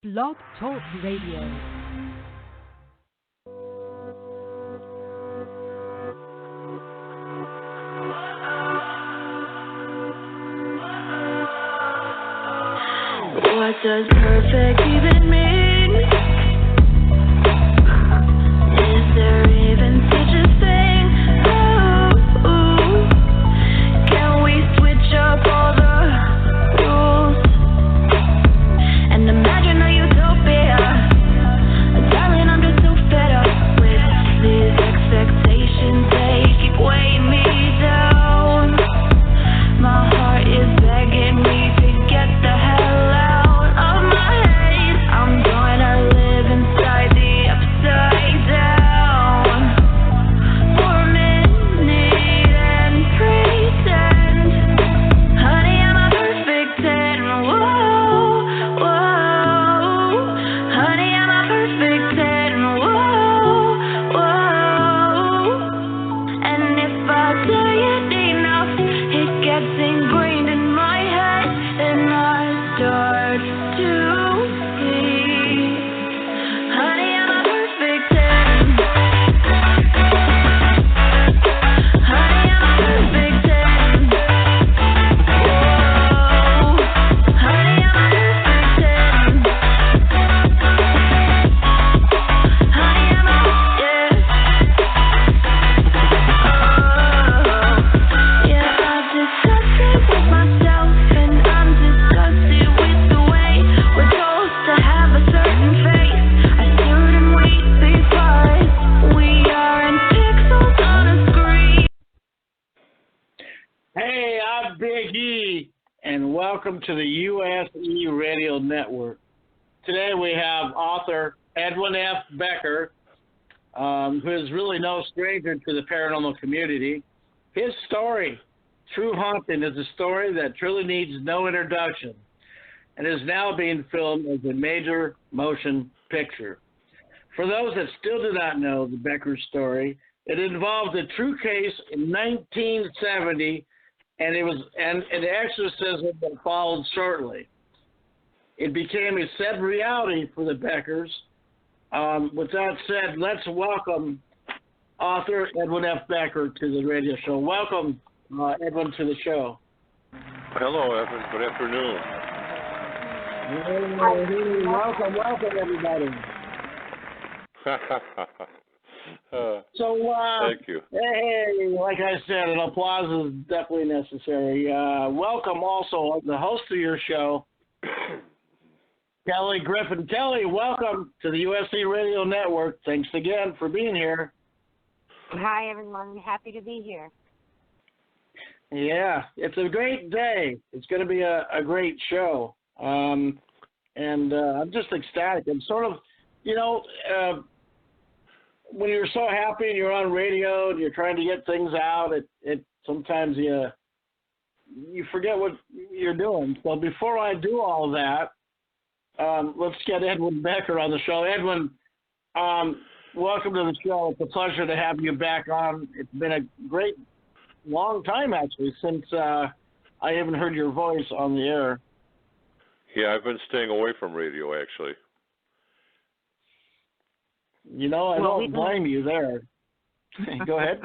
Blog Talk Radio. What does perfect even mean? Is there even such a thing? Ooh, can we switch up all the rules and imagine a utopia? Darling, I'm just so fed up with these expectations. They keep weighing me down. My heart is begging me to get the hell out of my head. I'm gonna live inside the upside down for a minute and pretend, honey, I'm a perfect 10. Whoa, whoa, honey, I'm a perfect 10. Whoa, whoa, and if I say it enough, it gets ingrained in my head, and I start to see, honey, I'm a perfect 10. Honey, I'm a perfect 10. Whoa, honey, I'm a perfect 10. Honey, I'm a, yeah. Yeah, I've discussed it with myself, and I'm disgusted with the way we're told to have a certain face, a certain weight, because we aren't pixels on a screen. Hey, I'm Big E, and welcome to the USE Radio Network. Today we have author Edwin F. Becker, who is really no stranger to the paranormal community. His story, True Haunting, is a story that truly needs no introduction and is now being filmed as a major motion picture. For those that still do not know the Becker story, it involved a true case in 1970, and an exorcism that followed shortly. It became a sad reality for the Beckers. With that said, let's welcome author Edwin F. Becker to the radio show. Welcome, Edwin, to the show. Hello, Evan. Good afternoon. Hey, welcome, everybody. So, Thank you. hey, like I said, an applause is definitely necessary. Welcome also the host of your show, Kelly Griffin. Kelly, welcome to the USC Radio Network. Thanks again for being here. Hi, everyone. Happy to be here. Yeah, it's a great day. It's going to be a great show. And I'm just ecstatic. I'm sort of, when you're so happy and you're on radio and you're trying to get things out, it sometimes you forget what you're doing. So before I do all of that, let's get Edwin Becker on the show. Edwin, welcome to the show. It's a pleasure to have you back on. It's been a great long time, actually, since I haven't heard your voice on the air. Yeah, I've been staying away from radio, actually. I don't blame you there. Go ahead.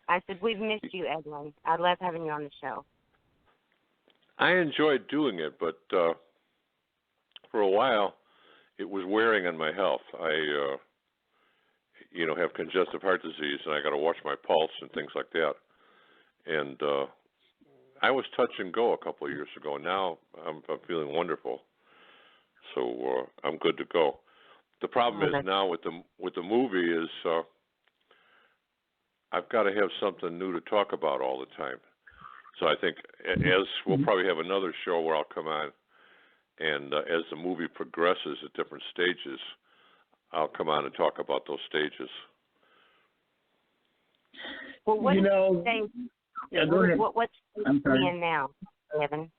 I said, we've missed you, Edwin. I love having you on the show. I enjoyed doing it, but for a while, it was wearing on my health. I, have congestive heart disease, and I got to watch my pulse and things like that. And I was touch and go a couple of years ago. Now I'm feeling wonderful, so I'm good to go. The problem is now with the movie is I've got to have something new to talk about all the time. So I think as we'll probably have another show where I'll come on, and as the movie progresses at different stages, I'll come on and talk about those stages. Well, what stage? Yeah, go ahead. What stage are we in now, Evan?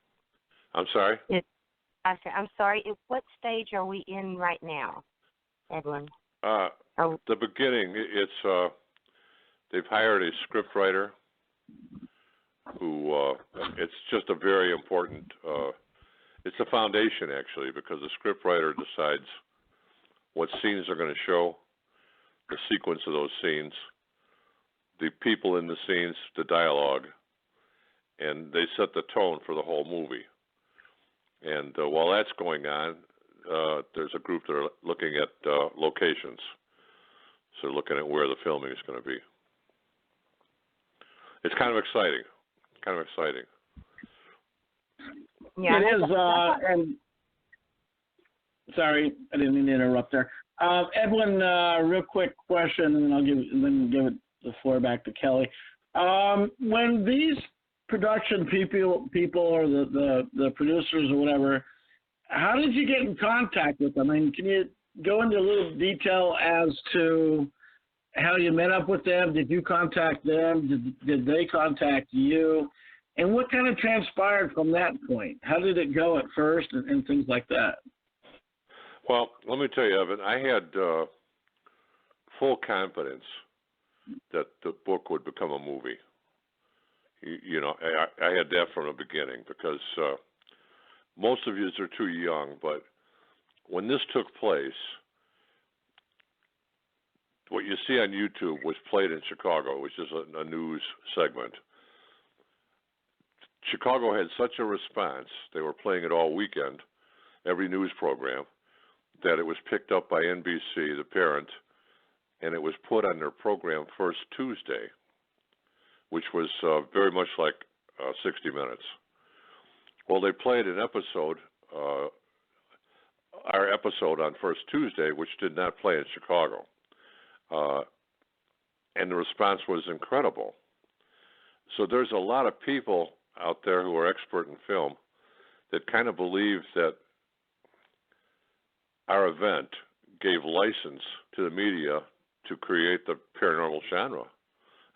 I'm sorry? I'm sorry. What stage are we in right now, Edwin? The beginning. It's they've hired a script writer who it's just a very important It's a foundation, actually, because the scriptwriter decides what scenes are going to show, the sequence of those scenes, the people in the scenes, the dialogue, and they set the tone for the whole movie. And while that's going on, there's a group that are looking at locations. So they're looking at where the filming is going to be. It's kind of exciting. Yeah, it is, and sorry, I didn't mean to interrupt there. Edwin, real quick question, and I'll give it the floor back to Kelly. When these production people or the producers or whatever, how did you get in contact with them? I mean, can you go into a little detail as to how you met up with them? Did you contact them? Did they contact you? And what kind of transpired from that point? How did it go at first and things like that? Well, let me tell you, Evan, I had full confidence that the book would become a movie. You know, I had that from the beginning because most of you are too young, but when this took place, what you see on YouTube was played in Chicago, which is a news segment. Chicago had such a response, they were playing it all weekend, every news program, that it was picked up by NBC, the parent, and it was put on their program First Tuesday, which was very much like 60 Minutes. Well, they played an episode, our episode on First Tuesday, which did not play in Chicago. And the response was incredible. So there's a lot of people out there who are expert in film that kind of believe that our event gave license to the media to create the paranormal genre.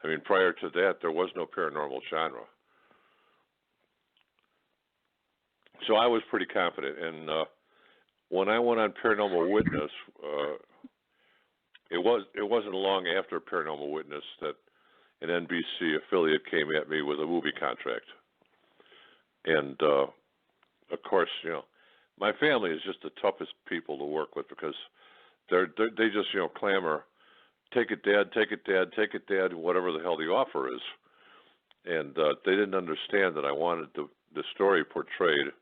I mean, prior to that, there was no paranormal genre. So I was pretty confident. And when I went on Paranormal Witness, it wasn't long after Paranormal Witness that an NBC affiliate came at me with a movie contract. And, of course, you know, my family is just the toughest people to work with because they just, you know, clamor, take it, Dad, take it, Dad, take it, Dad, whatever the hell the offer is. And they didn't understand that I wanted the story portrayed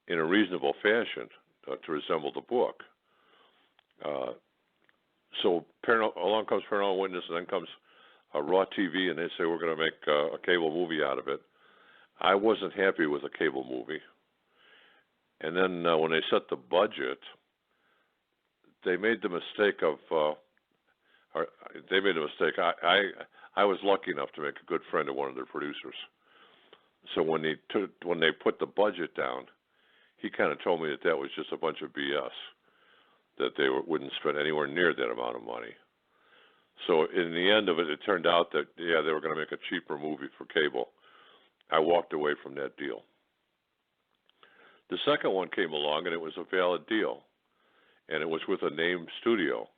in a reasonable fashion to resemble the book. So along comes Paranormal Witness, and then comes Raw TV, and they say we're going to make a cable movie out of it. I wasn't happy with a cable movie. And then when they set the budget, they made the mistake of, I was lucky enough to make a good friend of one of their producers. So when they put the budget down, he kind of told me that was just a bunch of BS, that they wouldn't spend anywhere near that amount of money. So in the end of it, it turned out that, yeah, they were going to make a cheaper movie for cable. I walked away from that deal. The second one came along, and it was a valid deal, and it was with a named studio.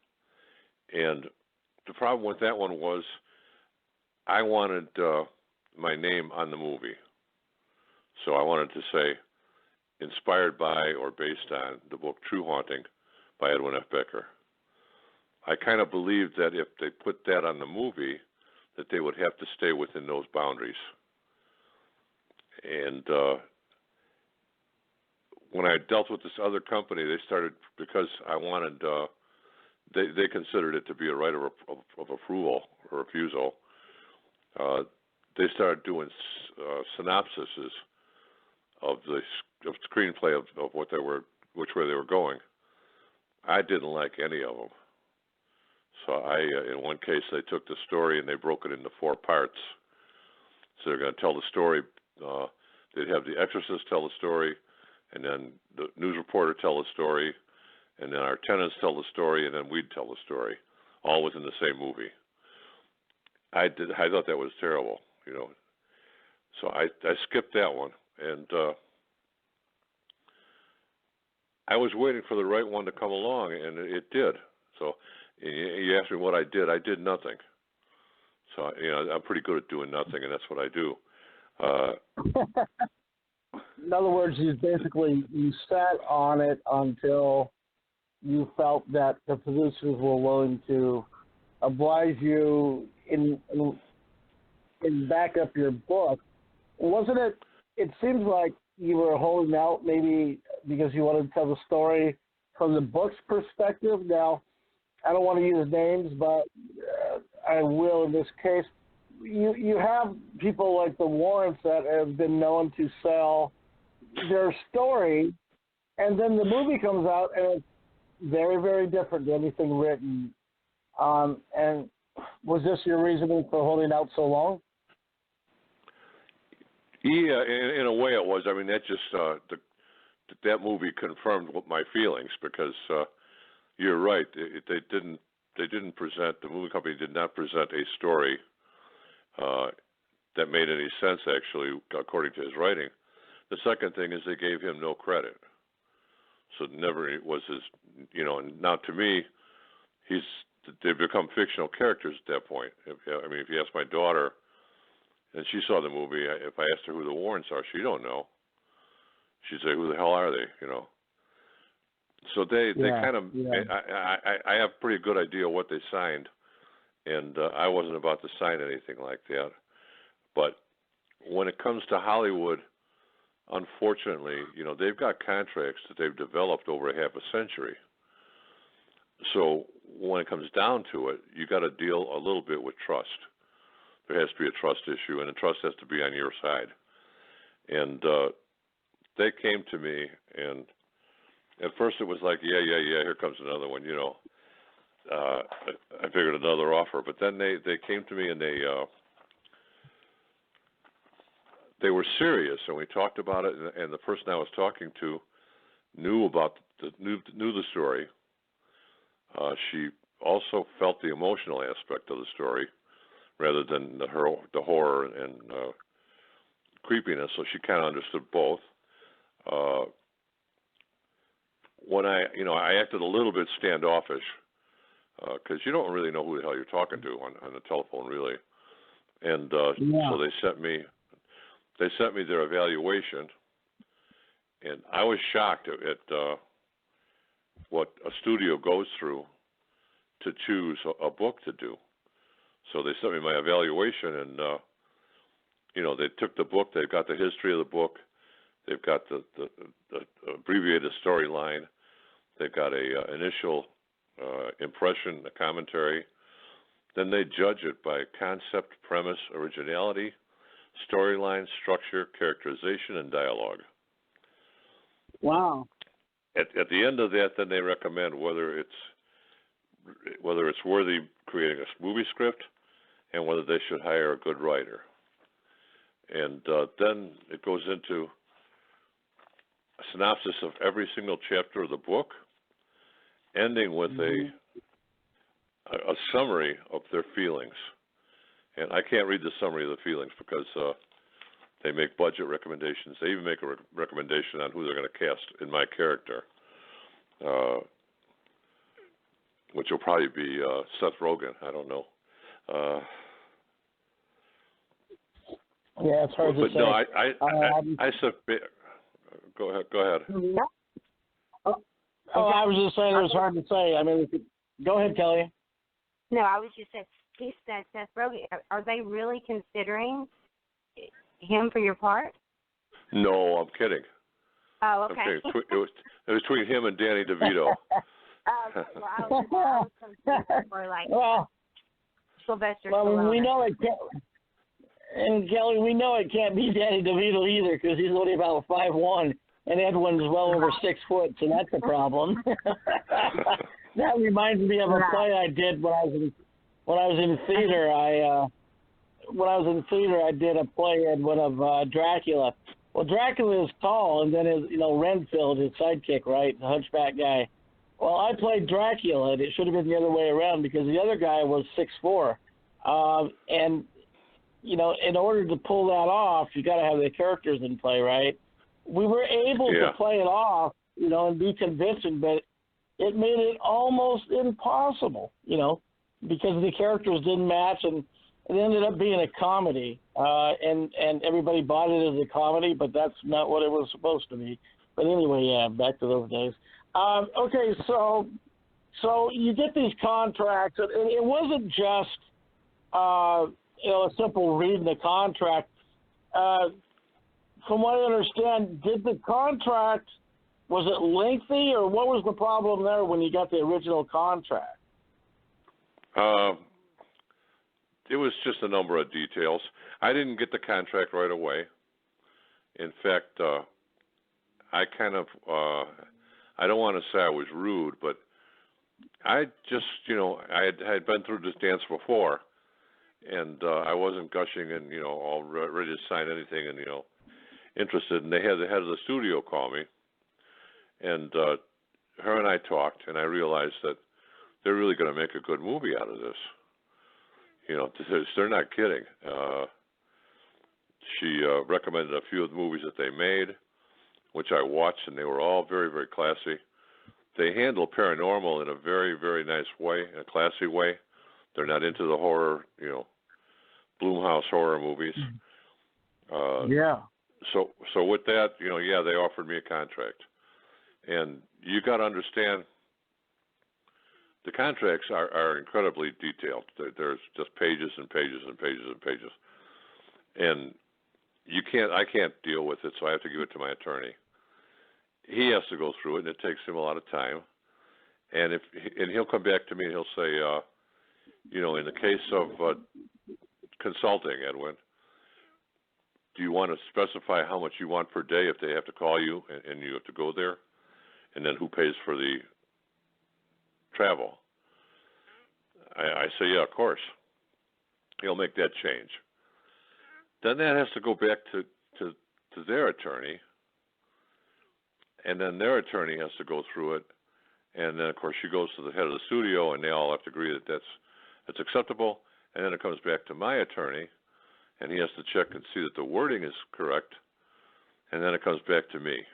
And the problem with that one was I wanted my name on the movie. So I wanted to say, inspired by or based on the book True Haunting by Edwin F. Becker. I kind of believed that if they put that on the movie, that they would have to stay within those boundaries. And when I dealt with this other company, they started, because I wanted, they considered it to be a right of approval or refusal. They started doing synopsises of the screenplay of which way they were going. I didn't like any of them. So in one case, they took the story and they broke it into 4 parts. So they're going to tell the story. They'd have the exorcist tell the story, and then the news reporter tell the story, and then our tenants tell the story, and then we'd tell the story, all within the same movie. I thought that was terrible, you know. So I skipped that one, and I was waiting for the right one to come along, and it did. So you asked me what I did. I did nothing. So, you know, I'm pretty good at doing nothing, and that's what I do. in other words, you sat on it until you felt that the producers were willing to oblige you in back up your book. Wasn't it? It seems like you were holding out maybe because you wanted to tell the story from the book's perspective. Now, I don't want to use names, but I will in this case. You have people like the Warrants that have been known to sell their story, and then the movie comes out and it's very, very different than anything written. And was this your reasoning for holding out so long? Yeah, in a way it was. I mean, that just that movie confirmed my feelings because you're right. They didn't present, the movie company did not present a story that made any sense, actually, according to his writing. The second thing is they gave him no credit. So it never was his, and now to me, they've become fictional characters at that point. If you ask my daughter, and she saw the movie, if I asked her who the Warrants are, she don't know. She'd say, who the hell are they, So they kind of, I have a pretty good idea what they signed, and I wasn't about to sign anything like that. But when it comes to Hollywood, unfortunately, they've got contracts that they've developed over half a century. So when it comes down to it, you got to deal a little bit with trust. There has to be a trust issue, and the trust has to be on your side. And they came to me, and at first it was like, yeah, here comes another one, I figured another offer. But then they came to me, and they were serious, and we talked about it, and the person I was talking to knew the story. She also felt the emotional aspect of the story rather than the horror and creepiness, so she kind of understood both. When I acted a little bit standoffish because you don't really know who the hell you're talking to on the telephone, really. And so they sent me their evaluation, and I was shocked at what a studio goes through to choose a book to do. So they sent me my evaluation, and they took the book. They've got the history of the book. They've got the abbreviated storyline. They've got a initial impression, a commentary. Then they judge it by concept, premise, originality, storyline, structure, characterization, and dialogue. Wow. At the end of that, then they recommend whether it's worthy creating a movie script and whether they should hire a good writer. And then it goes into a synopsis of every single chapter of the book, ending with a summary of their feelings. And I can't read the summary of the feelings because they make budget recommendations. They even make a recommendation on who they're going to cast in my character, which will probably be Seth Rogen. I don't know. Yeah, it's hard to say. No, I submit. Go ahead. I was just saying it was hard to say. I mean, go ahead, Kelly. No, I was just saying, he said Seth Rogen. Are they really considering him for your part? No, I'm kidding. Oh, okay. I'm kidding. It was between him and Danny DeVito. I was confused for Sylvester Stallone. We know it can't. And Kelly, we know it can't be Danny DeVito either because he's only about 5'1", and Edwin's well over 6 foot, so that's a problem. That reminds me of a play I did when I was in theater. I did a play in one of Dracula. Well, Dracula is tall, and then Renfield, his sidekick, right, the hunchback guy. Well, I played Dracula, and it should have been the other way around because the other guy was 6'4", and in order to pull that off, you got to have the characters in play, right? We were able to play it off, and be convincing, but it made it almost impossible, because the characters didn't match, and it ended up being a comedy, and everybody bought it as a comedy, but that's not what it was supposed to be. But anyway, yeah, back to those days. Okay, so you get these contracts, and it wasn't just a simple reading the contract. From what I understand, did the contract, was it lengthy, or what was the problem there when you got the original contract? It was just a number of details. I didn't get the contract right away. In fact, I kind of, I don't want to say I was rude, but I just, I had been through this dance before, and I wasn't gushing and, all ready to sign anything and, interested. And they had the head of the studio call me, and her and I talked, and I realized that they're really going to make a good movie out of this. They're not kidding. She recommended a few of the movies that they made, which I watched, and they were all very, very classy. They handle paranormal in a very, very nice way, in a classy way. They're not into the horror, Blumhouse horror movies. Yeah. So with that, they offered me a contract. And you got to understand, the contracts are incredibly detailed. There's just pages and pages and pages and pages. And I can't deal with it, so I have to give it to my attorney. He has to go through it, and it takes him a lot of time. And he'll come back to me and he'll say, in the case of consulting, Edwin, do you want to specify how much you want per day if they have to call you and you have to go there? And then who pays for the travel? I say, yeah, of course. He'll make that change. Then that has to go back to their attorney, and then their attorney has to go through it, and then, of course, she goes to the head of the studio, and they all have to agree that that's acceptable, and then it comes back to my attorney, and he has to check and see that the wording is correct, and then it comes back to me.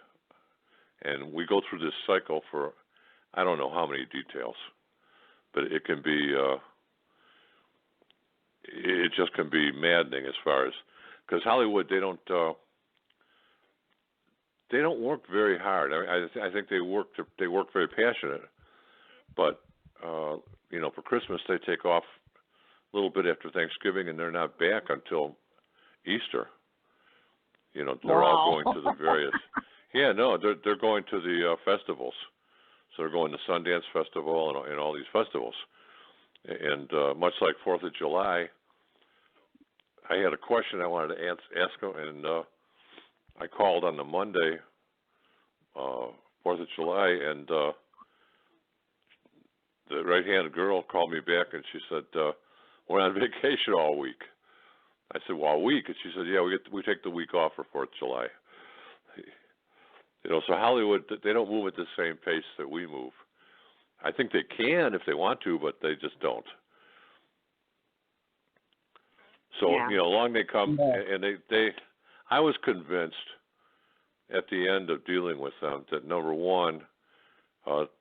And we go through this cycle for I don't know how many details, but it can be, it just can be maddening as far as, because Hollywood, they don't work very hard. I think they work very passionate, but for Christmas they take off a little bit after Thanksgiving, and they're not back until Easter. They're all going to the various. Yeah, no, they're going to the festivals. So they're going to Sundance Festival and all these festivals. And much like 4th of July, I had a question I wanted to ask them, and I called on the Monday, 4th of July, and the right-handed girl called me back, and she said, we're on vacation all week. I said, well, all week? And she said, yeah, we take the week off for 4th of July. So Hollywood, they don't move at the same pace that we move. I think they can if they want to, but they just don't. So, along they come, and they I was convinced at the end of dealing with them that, number one,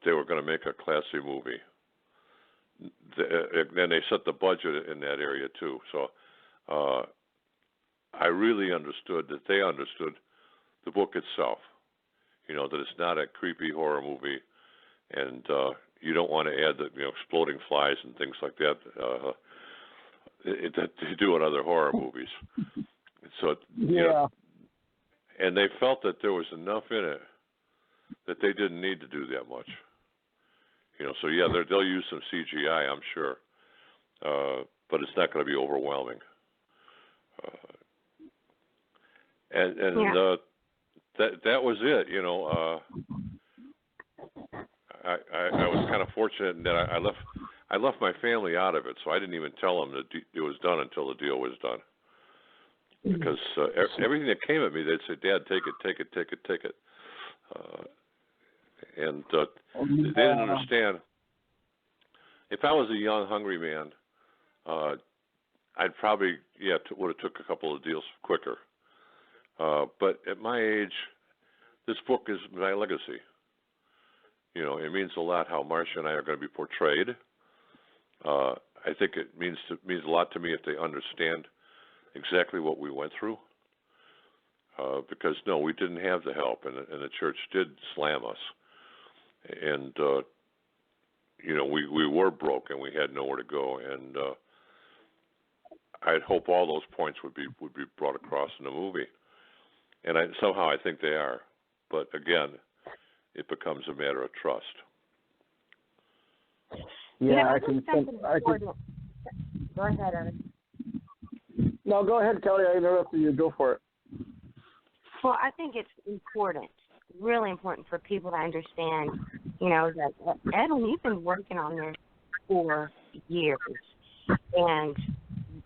they were going to make a classy movie. And they set the budget in that area, too. So I really understood that they understood the book itself. That it's not a creepy horror movie, and you don't want to add the exploding flies and things like that that they do in other horror movies. So and they felt that there was enough in it that they didn't need to do that much. So they'll use some CGI, I'm sure, but it's not going to be overwhelming. That was it, I was kind of fortunate in that I left my family out of it, so I didn't even tell them that it was done until the deal was done. Because everything that came at me, they'd say, Dad, take it. And they didn't understand. If I was a young, hungry man, I'd probably, would have took a couple of deals quicker. But at my age, this book is my legacy. It means a lot how Marcia and I are going to be portrayed, I think it means a lot to me if they understand exactly what we went through. Because no, we didn't have the help, and the church did slam us, and we were broke and we had nowhere to go, and I'd hope all those points would be brought across in the movie, and somehow I think they are, but again, it becomes a matter of trust. Yeah, I can. Go ahead, Evan. No, go ahead, Kelly. I interrupted you. Go for it. Well, I think it's important, really important for people to understand, that Edwin, you've been working on this for years, and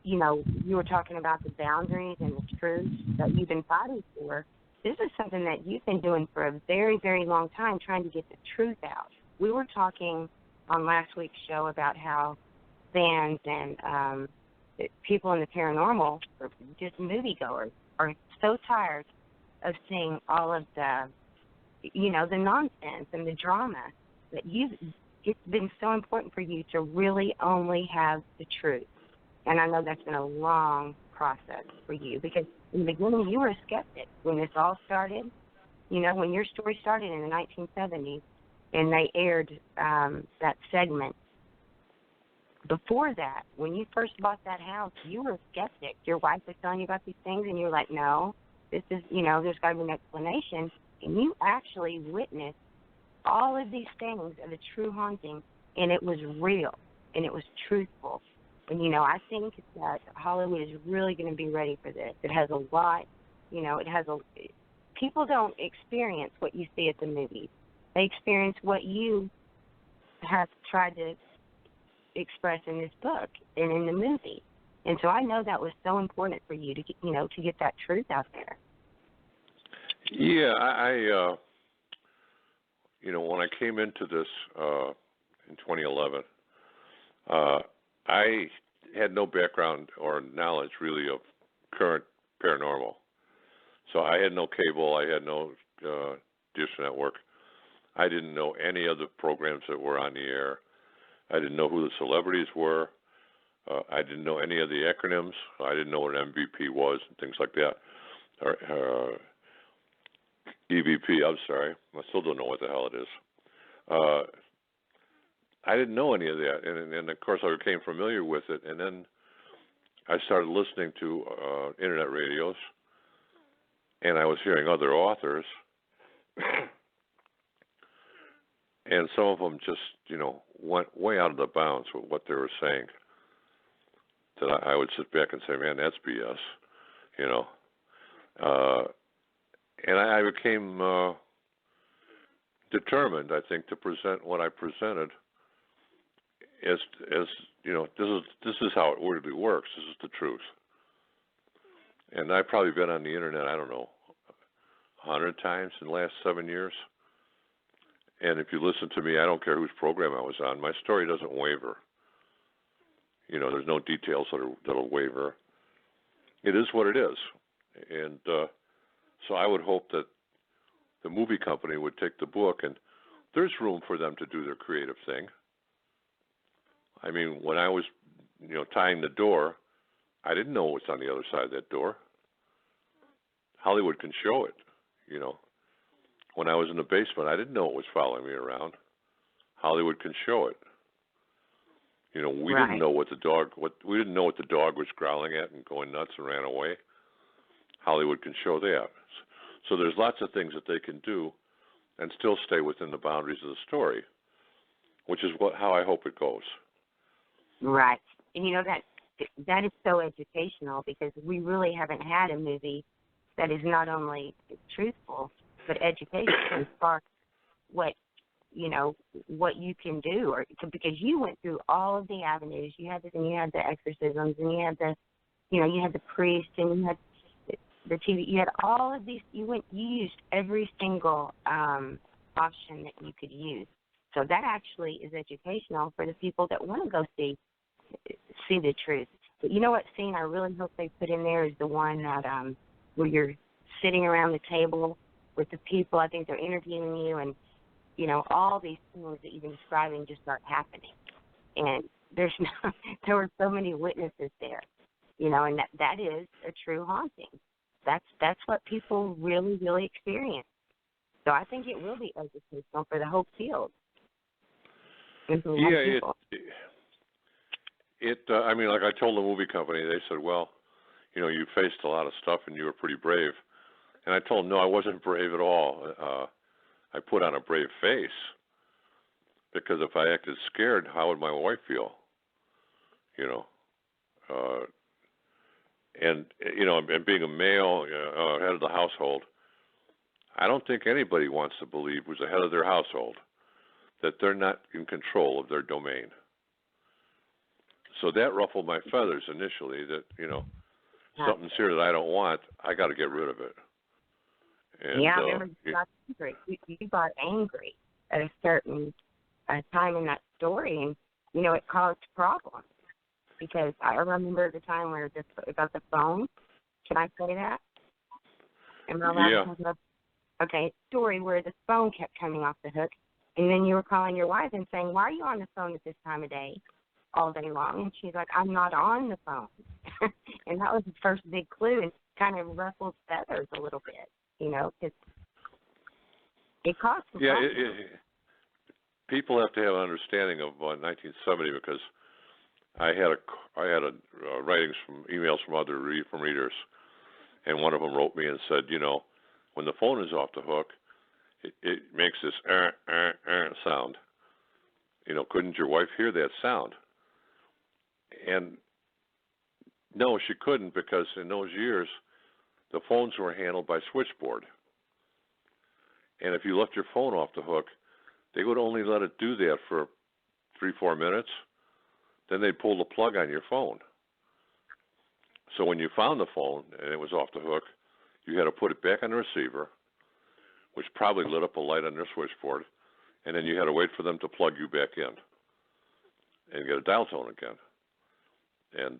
you were talking about the boundaries and the truths that you've been fighting for. This is something that you've been doing for a very, very long time, trying to get the truth out. We were talking on last week's show about how fans and people in the paranormal, or just moviegoers, are so tired of seeing all of the, the nonsense and the drama that it's been so important for you to really only have the truth. And I know that's been a long process for you, because in the beginning you were a skeptic when this all started. When your story started in the 1970s and they aired that segment. Before that, when you first bought that house, you were a skeptic. Your wife was telling you about these things and you were like, no, this is, there's got to be an explanation. And you actually witnessed all of these things of a true haunting, and it was real and it was truthful. And, I think that Hollywood is really going to be ready for this. It has a lot, people don't experience what you see at the movies. They experience what you have tried to express in this book and in the movie. And so I know that was so important for you to get, to get that truth out there. Yeah, I when I came into this in 2011, I had no background or knowledge really of current paranormal. So I had no cable, I had no Dish Network. I didn't know any of the programs that were on the air. I didn't know who the celebrities were. I didn't know any of the acronyms. I didn't know what an MVP was and things like that. Or EVP, I'm sorry. I still don't know what the hell it is. I didn't know any of that. And of course, I became familiar with it. And then I started listening to internet radios. And I was hearing other authors. And some of them just, went way out of the bounds with what they were saying. That I would sit back and say, man, that's BS, and I became determined, I think, to present what I presented as this is how it really works. This is the truth. And I've probably been on the internet, I don't know, 100 times in the last 7 years. And if you listen to me, I don't care whose program I was on, my story doesn't waver. There's no details that'll waver. It is what it is. And so I would hope that the movie company would take the book, and there's room for them to do their creative thing. I mean, when I was, tying the door, I didn't know what's on the other side of that door. Hollywood can show it, When I was in the basement, I didn't know it was following me around. Hollywood can show it. We Right. didn't know what the dog was growling at and going nuts and ran away. Hollywood can show that. So there's lots of things that they can do and still stay within the boundaries of the story, which is how I hope it goes. Right. And that is so educational, because we really haven't had a movie that is not only truthful but educational as far as what you can do, because you went through all of the avenues. You had the exorcisms, and you had the priest, and you had the TV. You had all of these. You used every single option that you could use. So that actually is educational for the people that want to go see the truth. But what scene I really hope they put in there is the one that where you're sitting around the table with the people. I think they're interviewing you, and all these things that you've been describing just start happening. And there's no, there were so many witnesses there, you know, and that is a true haunting. That's what people really, really experience. So I think it will be educational for the whole field. Yeah, I mean, like I told the movie company, they said, well, you know, you faced a lot of stuff and you were pretty brave. And I told them, no, I wasn't brave at all. I put on a brave face because if I acted scared, how would my wife feel? You know, and you know, and being a male head of the household, I don't think anybody wants to believe who's the head of their household that they're not in control of their domain. So that ruffled my feathers initially. That, you know, something's here that I don't want. I got to get rid of it. And, yeah, I remember you got angry. You got angry at a certain time in that story, and you know it caused problems. Because I remember the time where about the phone. Can I say that? Am I allowed to talk about? Okay, story where the phone kept coming off the hook, and then you were calling your wife and saying, "Why are you on the phone at this time of day, all day long?" And she's like, "I'm not on the phone." And that was the first big clue, and kind of ruffled feathers a little bit, you know, because it caused some problems. People have to have an understanding of 1970 because I had writings from emails from other readers, and one of them wrote me and said, you know, when the phone is off the hook, it makes this sound. You know, couldn't your wife hear that sound? And no, she couldn't, because in those years, the phones were handled by switchboard. And if you left your phone off the hook, they would only let it do that for 3-4 minutes. Then they'd pull the plug on your phone. So when you found the phone and it was off the hook, you had to put it back on the receiver, which probably lit up a light on their switchboard, and then you had to wait for them to plug you back in and get a dial tone again. And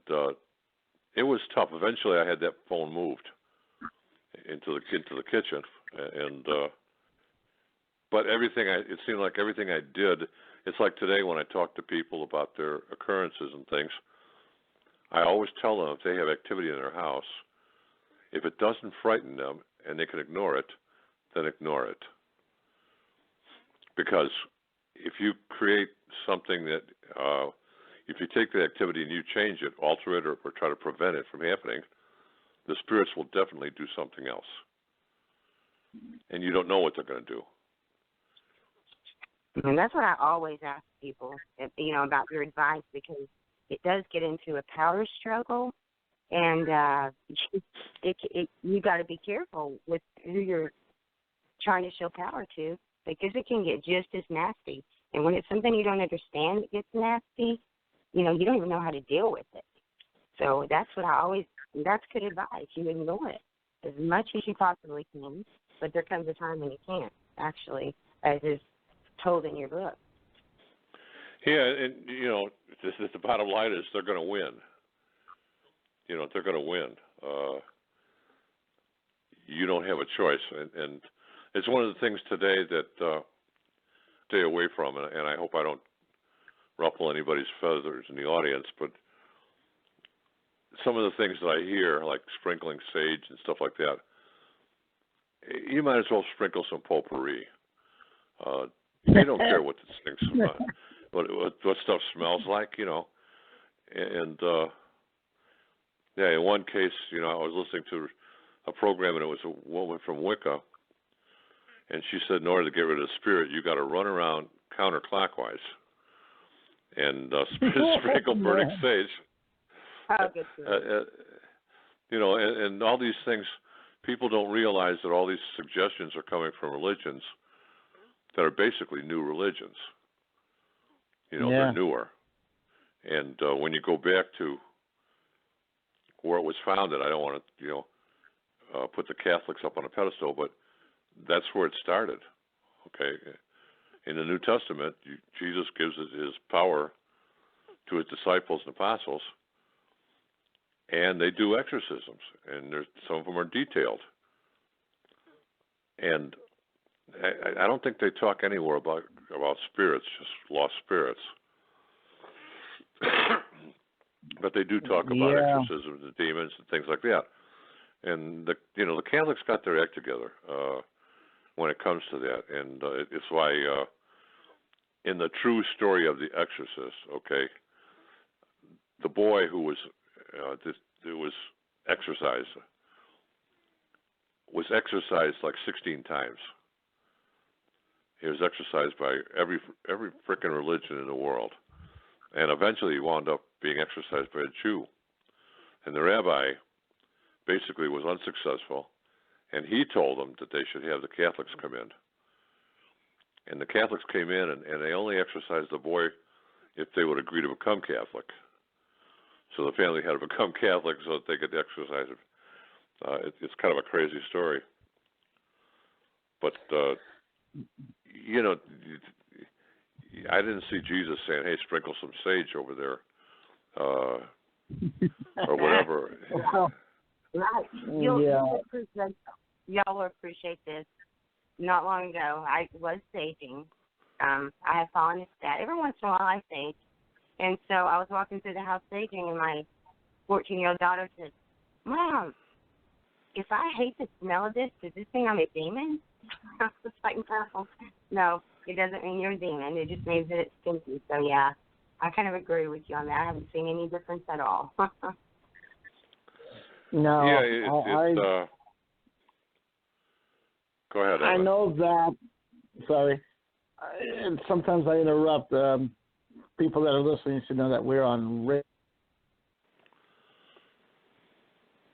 it was tough. Eventually, I had that phone moved into the kitchen, and but it seemed like everything I did. It's like today when I talk to people about their occurrences and things, I always tell them if they have activity in their house, if it doesn't frighten them and they can ignore it, then ignore it. Because if you create something that, if you take the activity and you change it, alter it, or try to prevent it from happening, the spirits will definitely do something else. And you don't know what they're going to do. And that's what I always ask people, you know, about your advice, because it does get into a power struggle, and you got to be careful with who you're trying to show power to, because it can get just as nasty. And when it's something you don't understand that gets nasty, you know, you don't even know how to deal with it. So that's good advice. You ignore it as much as you possibly can, but there comes a time when you can't, actually, as is told in your book. Yeah, and, you know, the bottom line is they're going to win. You know, they're going to win. You don't have a choice. And it's one of the things today that stay away from, and I hope I don't ruffle anybody's feathers in the audience, but some of the things that I hear, like sprinkling sage and stuff like that, you might as well sprinkle some potpourri. They don't care what this thing smells, what stuff smells like, you know. And yeah, in one case, you know, I was listening to a program, and it was a woman from Wicca, and she said, in order to get rid of the spirit, you got to run around counterclockwise and sprinkle burning sage. You know, and all these things, people don't realize that all these suggestions are coming from religions that are basically new religions. You know, they're newer. And when you go back to where it was founded, I don't want to, you know, put the Catholics up on a pedestal, but that's where it started. Okay, in the New Testament, Jesus gives his power to his disciples and apostles, and they do exorcisms, and some of them are detailed. And I don't think they talk anywhere about spirits, just lost spirits. But they do talk about exorcisms and demons and things like that. And the Catholics got their act together when it comes to that, and it's why in the true story of The Exorcist, okay, the boy who was exorcised like 16 times. He was exorcised by every frickin' religion in the world, and eventually he wound up being exorcised by a Jew. And the rabbi basically was unsuccessful, and he told them that they should have the Catholics come in. And the Catholics came in, and they only exorcised the boy if they would agree to become Catholic. So the family had to become Catholic so that they could exorcise him. It's kind of a crazy story. But, I didn't see Jesus saying, hey, sprinkle some sage over there, or whatever. Well, right. Y'all will appreciate this. Not long ago, I was saging. I have fallen into that. Every once in a while, I sage. And so I was walking through the house saging, and my 14-year-old daughter said, Mom, if I hate the smell of this, does this mean I'm a demon? I was like, no, it doesn't mean you're a demon. It just means that it's stinky. So, yeah, I kind of agree with you on that. I haven't seen any difference at all. No. Yeah, go ahead, Evan. I know that. Sorry. And sometimes I interrupt. People that are listening should know that we're on radio.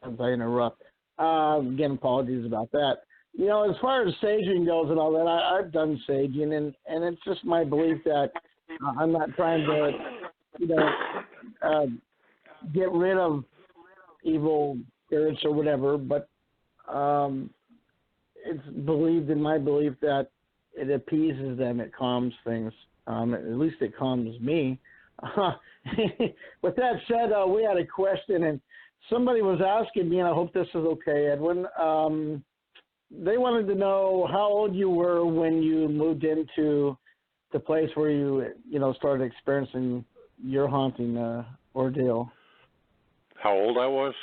As I interrupt. Again, apologies about that. As far as saging goes and all that, I've done saging, and it's just my belief that I'm not trying to, get rid of evil spirits or whatever, but it's believed in my belief that it appeases them, it calms things. At least it calms me. With that said, we had a question, and somebody was asking me, and I hope this is okay, Edwin. They wanted to know how old you were when you moved into the place where you started experiencing your haunting ordeal. How old I was?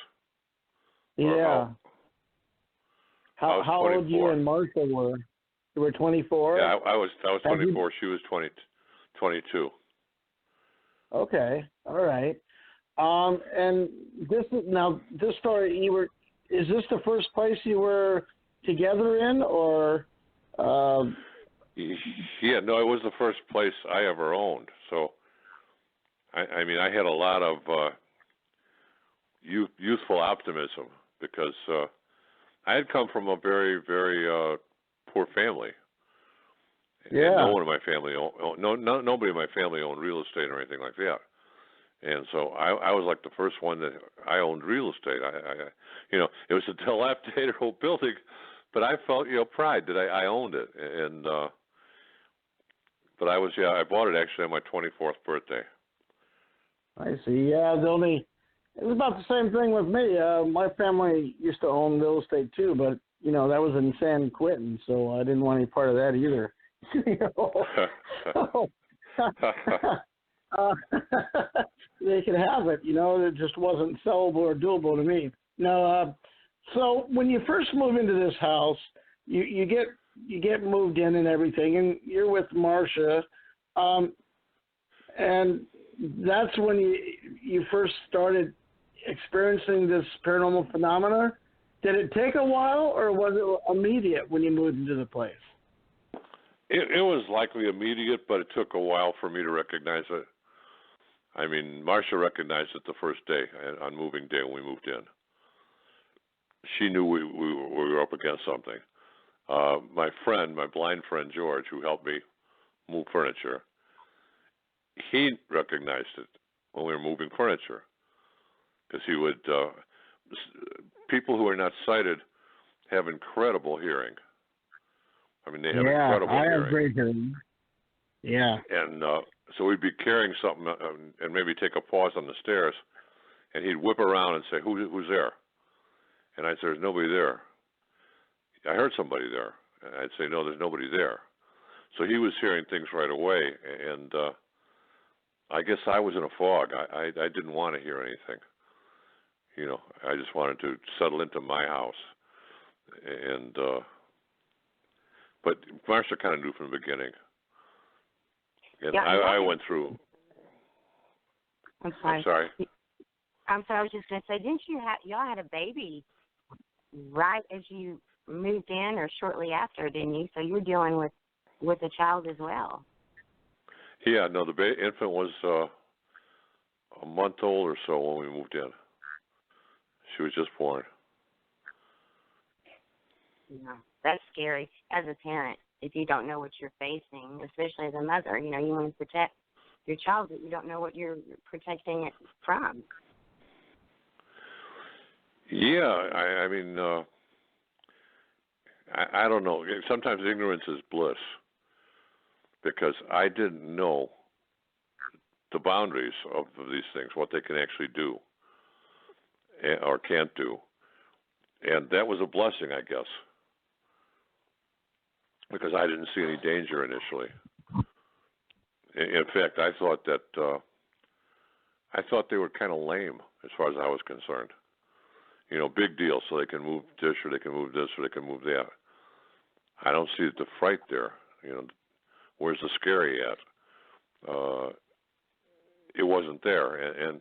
Yeah. How old you and Martha were? You were 24? Yeah, I was 24. She was 22. Okay. All right. And this story, is this the first place you were together in, or? Yeah, no, it was the first place I ever owned. So, I mean, I had a lot of youthful optimism because I had come from a very, very poor family. Yeah. And no one in my family nobody in my family owned real estate or anything like that. And so I was like the first one that I owned real estate. It was a dilapidated old building, but I felt pride that I owned it. And but I bought it actually on my 24th birthday. I see. Yeah, it was about the same thing with me. My family used to own real estate too, but that was in San Quentin, so I didn't want any part of that either. They could have it, it just wasn't sellable or doable to me. Now, so when you first move into this house, you get moved in and everything, and you're with Marcia, and that's when you first started experiencing this paranormal phenomena. Did it take a while, or was it immediate when you moved into the place? It was likely immediate, but it took a while for me to recognize it. I mean, Marcia recognized it the first day, on moving day when we moved in. She knew we were up against something. My blind friend George, who helped me move furniture, he recognized it when we were moving furniture, because he would. People who are not sighted have incredible hearing. I mean, they have incredible hearing. I have great hearing. Yeah. And so we'd be carrying something and maybe take a pause on the stairs, and he'd whip around and say, who's there? And I'd say, there's nobody there. I heard somebody there. And I'd say, no, there's nobody there. So he was hearing things right away. And I guess I was in a fog. I didn't want to hear anything. You know, I just wanted to settle into my house. And but Marsha kind of knew from the beginning. And Yeah, I went through. I'm sorry. I'm sorry. I was just going to say, didn't y'all had a baby right as you moved in or shortly after, didn't you? So you were dealing with a child as well. Yeah, no, the infant was a month old or so when we moved in. She was just born. Yeah, that's scary as a parent if you don't know what you're facing, especially as a mother. You know, you want to protect your child, but you don't know what you're protecting it from. Yeah, I mean, I don't know. Sometimes ignorance is bliss because I didn't know the boundaries of these things, what they can actually do or can't do. And that was a blessing, I guess, because I didn't see any danger initially. In fact, I thought they were kind of lame as far as I was concerned. You know, big deal, so they can move this or they can move this or they can move that. I don't see the fright there. You know, where's the scary at? It wasn't there,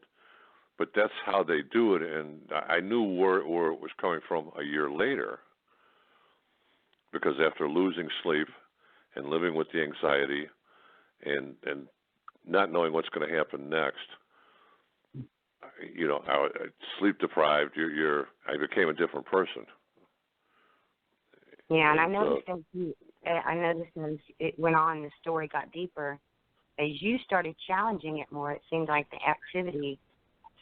but that's how they do it, and I knew where it was coming from a year later, because after losing sleep and living with the anxiety and not knowing what's going to happen next, you know, sleep deprived, I became a different person. Yeah, and I noticed as it went on, the story got deeper. As you started challenging it more, it seemed like the activity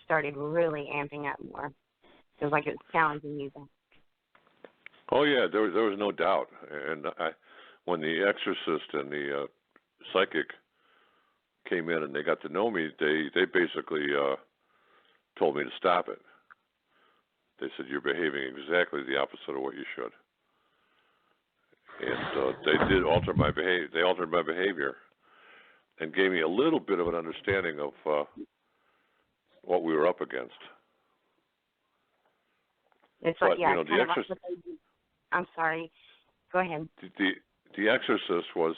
started really amping up more. It was like it was challenging you. Oh yeah, there was no doubt. And when the exorcist and the psychic came in and they got to know me, they basically told me to stop it. They said, you're behaving exactly the opposite of what you should. And they did alter my behavior. They altered my behavior and gave me a little bit of an understanding of what we were up against. It's but, like, yeah, you know, the exorcist. I'm sorry. Go ahead. The exorcist was,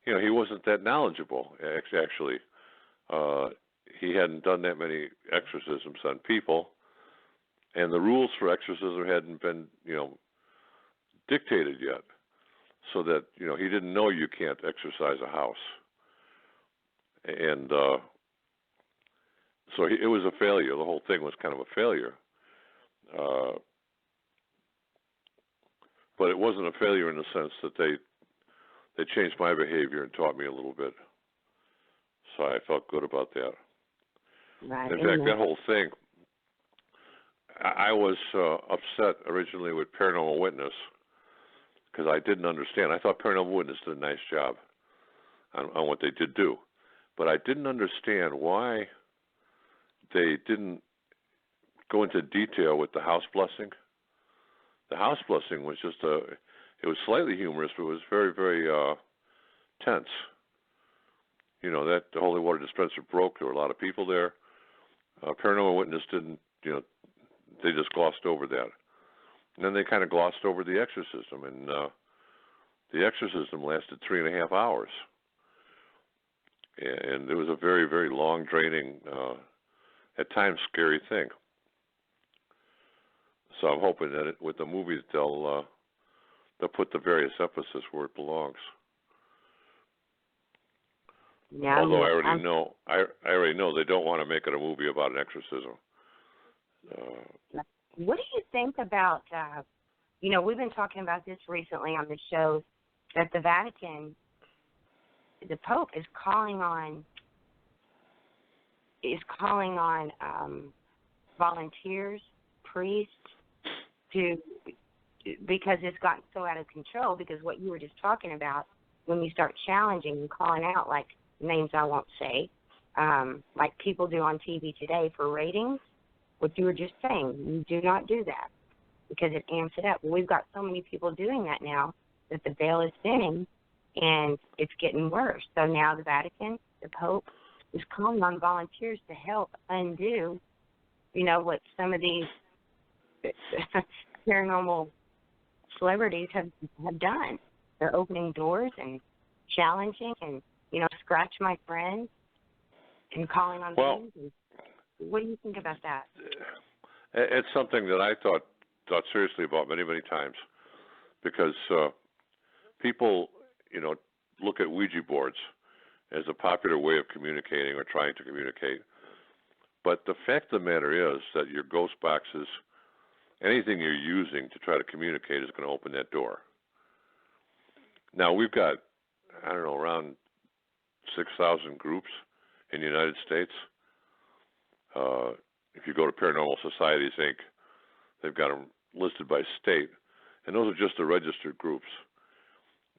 you know, he wasn't that knowledgeable, actually. He hadn't done that many exorcisms on people, and the rules for exorcism hadn't been, you know, dictated yet, so that, you know, he didn't know you can't exorcise a house. And so it was a failure. The whole thing was kind of a failure. But it wasn't a failure in the sense that they changed my behavior and taught me a little bit. So I felt good about that. Right. In fact, that whole thing, I was upset originally with Paranormal Witness because I didn't understand. I thought Paranormal Witness did a nice job on what they did do. But I didn't understand why they didn't go into detail with the house blessing. The house blessing was just it was slightly humorous, but it was very, very tense. You know, that the holy water dispenser broke. There were a lot of people there. Paranormal Witness didn't, you know, they just glossed over that. And then they kind of glossed over the exorcism, and the exorcism lasted 3.5 hours. And it was a very, very long, draining, at times scary thing. So I'm hoping that with the movie they'll put the various emphasis where it belongs. Yeah, although I already know they don't want to make it a movie about an exorcism. What do you think about? You know, we've been talking about this recently on the show that the Vatican, the Pope is calling on volunteers, priests, because it's gotten so out of control. Because what you were just talking about, when you start challenging and calling out like names I won't say, like people do on TV today for ratings, what you were just saying, you do not do that because it amps it up. Well, we've got so many people doing that now that the veil is thinning and it's getting worse. So now the Vatican, the Pope, is calling on volunteers to help undo, you know, what some of these paranormal celebrities have done. They're opening doors and challenging and, you know, scratch my friends and calling on things. And what do you think about that? It's something that I thought seriously about many, many times, because people, you know, look at Ouija boards as a popular way of communicating or trying to communicate. But the fact of the matter is that your ghost boxes, anything you're using to try to communicate is going to open that door. Now, we've got, I don't know, around 6,000 groups in the United States. If you go to Paranormal Societies, Inc., they've got them listed by state, and those are just the registered groups.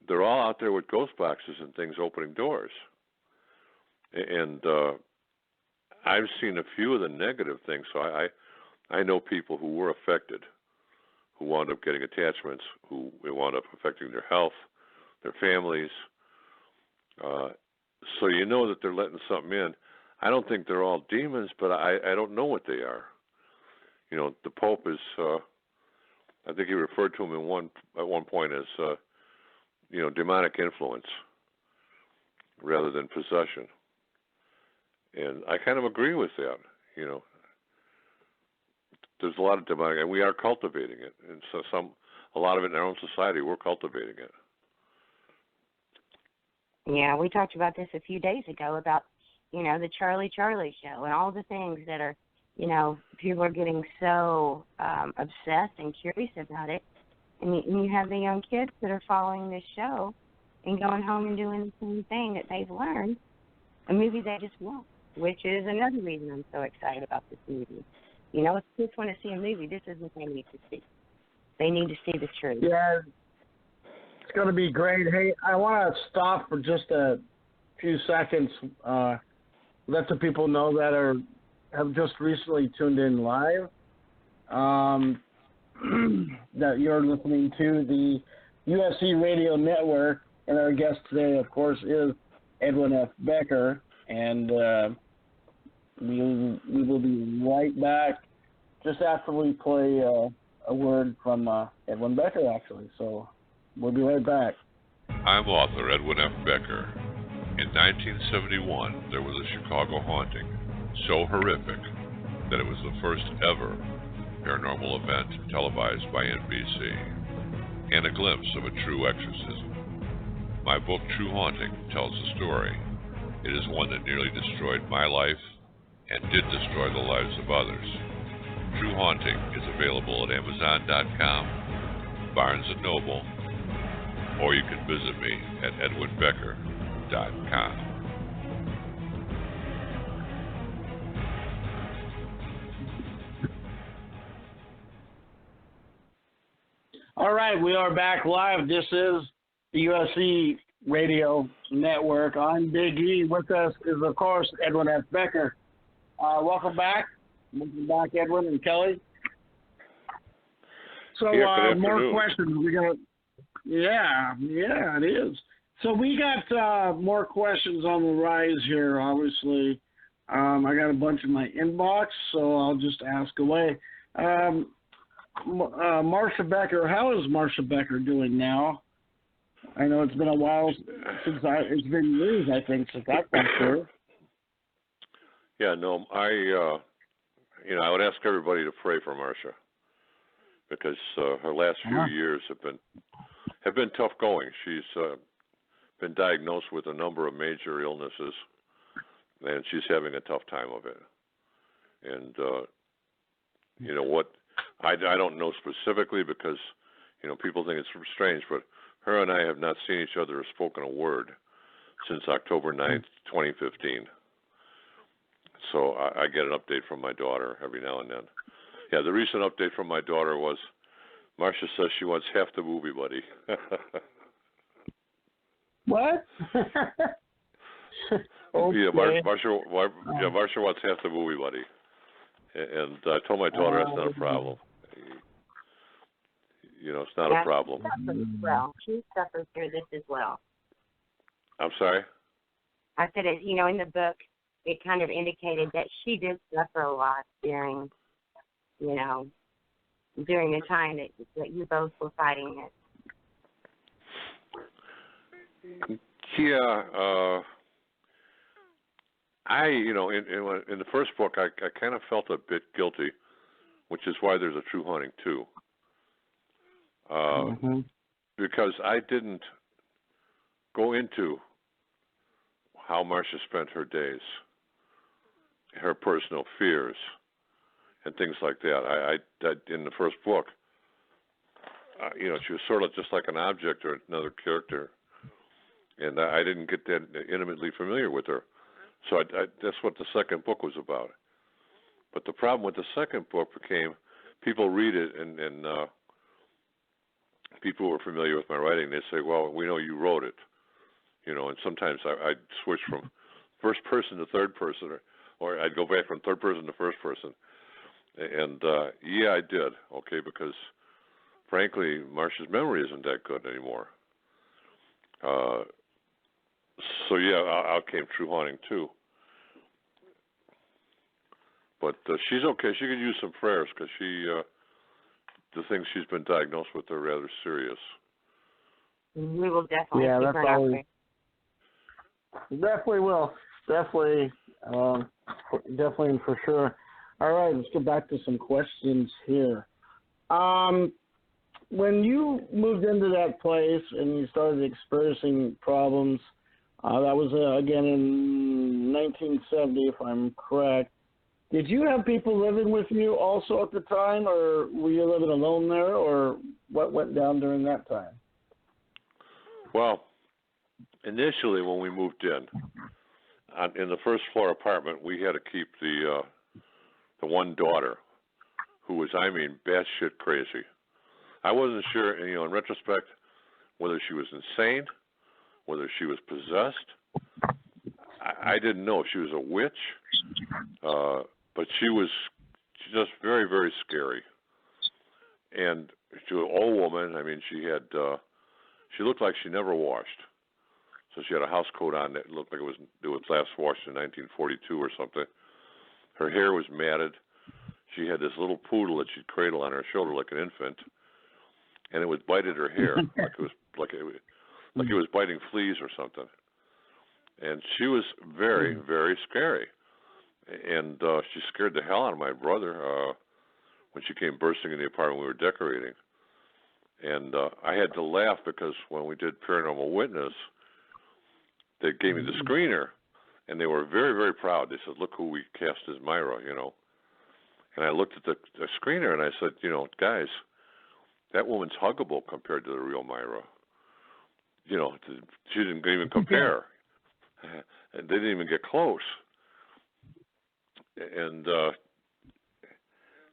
They're all out there with ghost boxes and things opening doors. And I've seen a few of the negative things, so I know people who were affected, who wound up getting attachments, who wound up affecting their health, their families. So you know that they're letting something in. I don't think they're all demons, but I don't know what they are. You know, the Pope is, I think he referred to him at one point as, you know, demonic influence rather than possession. And I kind of agree with that, you know. There's a lot of demonic, and we are cultivating it. And so a lot of it in our own society, we're cultivating it. Yeah, we talked about this a few days ago about, you know, the Charlie show and all the things that are, you know, people are getting so obsessed and curious about it. And you have the young kids that are following this show and going home and doing the same thing that they've learned, a movie they just watched, which is another reason I'm so excited about this movie. You know, if kids want to see a movie, this is what they need to see. They need to see the truth. Yeah, it's going to be great. Hey, I want to stop for just a few seconds. Let the people know that have just recently tuned in live that you're listening to the USC Radio Network, and our guest today, of course, is Edwin F. Becker, and we will be right back just after we play a word from Edwin Becker, actually. So we'll be right back. I'm author Edwin F. Becker. In 1971, there was a Chicago haunting so horrific that it was the first ever paranormal event televised by NBC, and a glimpse of a true exorcism. My book, True Haunting, tells the story. It is one that nearly destroyed my life and did destroy the lives of others. True Haunting is available at Amazon.com, Barnes & Noble, or you can visit me at EdwinBecker.com. All right, we are back live. This is the USC Radio Network. I'm Big E. With us is, of course, Edwin F. Becker. Welcome back. Welcome back, Edwin and Kelly. So more questions. Yeah, it is. So we got more questions on the rise here, obviously. I got a bunch in my inbox, so I'll just ask away. Marsha Becker, how is Marsha Becker doing now? I know it's been a while since it's been years, I think, since I've been sure. Yeah, no, I would ask everybody to pray for Marsha, because her last few years have been tough going. She's been diagnosed with a number of major illnesses, and she's having a tough time of it. And you know what? I don't know specifically, because people think it's strange, but her and I have not seen each other or spoken a word since October 9th, 2015. So I get an update from my daughter every now and then. Yeah, the recent update from my daughter was, Marsha says she wants half the movie, buddy. What? Okay. Yeah, Marsha wants half the movie, buddy. And I told my daughter that's not a problem. It's not a problem. She suffers through this as well. I'm sorry? I said, in the book, it kind of indicated that she did suffer a lot during, during the time that you both were fighting it. Yeah, in the first book, I kind of felt a bit guilty, which is why there's a True Haunting 2. Because I didn't go into how Marcia spent her days, her personal fears, and things like that. I in the first book, she was sort of just like an object or another character, and I didn't get that intimately familiar with her. So that's what the second book was about. But the problem with the second book became people read it and people who are familiar with my writing, they say, well, we know you wrote it. And sometimes I'd switch from first person to third person, or I'd go back from third person to first person. And, yeah, I did, okay, because, frankly, Marcia's memory isn't that good anymore. So, yeah, out came True Haunting 2. But she's okay. She could use some prayers because the things she's been diagnosed with are rather serious. We will definitely keep that's her always, up there. definitely will. Definitely and for sure. All right, let's get back to some questions here. When you moved into that place and you started experiencing problems, that was, again, in 1970, if I'm correct. Did you have people living with you also at the time, or were you living alone there, or what went down during that time? Well, initially when we moved in the first floor apartment, we had to keep the one daughter who was, batshit crazy. I wasn't sure, in retrospect, whether she was insane, whether she was possessed. I didn't know if she was a witch, but she was just very, very scary. And she was an old woman. She looked like she never washed. So she had a house coat on that looked like it was last washed in 1942 or something. Her hair was matted. She had this little poodle that she'd cradle on her shoulder like an infant, and it would bite at her hair like it was biting fleas or something. And she was very, very scary. And she scared the hell out of my brother when she came bursting in the apartment we were decorating. And I had to laugh because when we did Paranormal Witness, they gave me the screener, and they were very, very proud. They said, look who we cast as Myra, And I looked at the screener, and I said, guys, that woman's huggable compared to the real Myra. She didn't even compare. They didn't even get close. And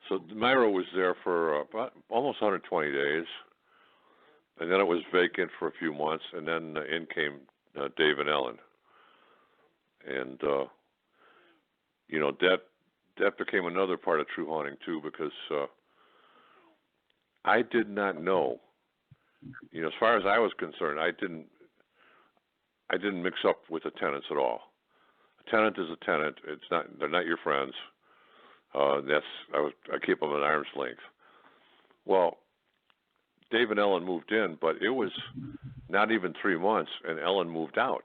so Myra was there for about almost 120 days, and then it was vacant for a few months, and then in came Dave and Ellen. And, that became another part of True Haunting, too, because I did not know. As far as I was concerned, I didn't mix up with the tenants at all. A tenant is a tenant. They're not your friends. I keep them at arm's length. Well, Dave and Ellen moved in, but it was not even 3 months, and Ellen moved out.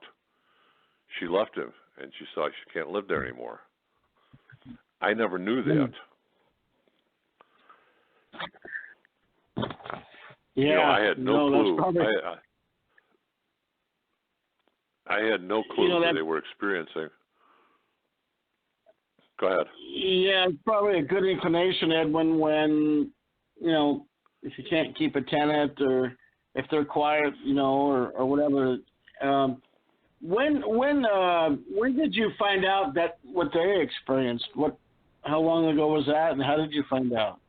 She left him, and she thought she can't live there anymore. I never knew that. Yeah, I had no clue. Probably... I had no clue that they were experiencing. Go ahead. Yeah, it's probably a good inclination, Edwin, when, if you can't keep a tenant or if they're quiet, or whatever. When did you find out that what they experienced? How long ago was that, and how did you find out?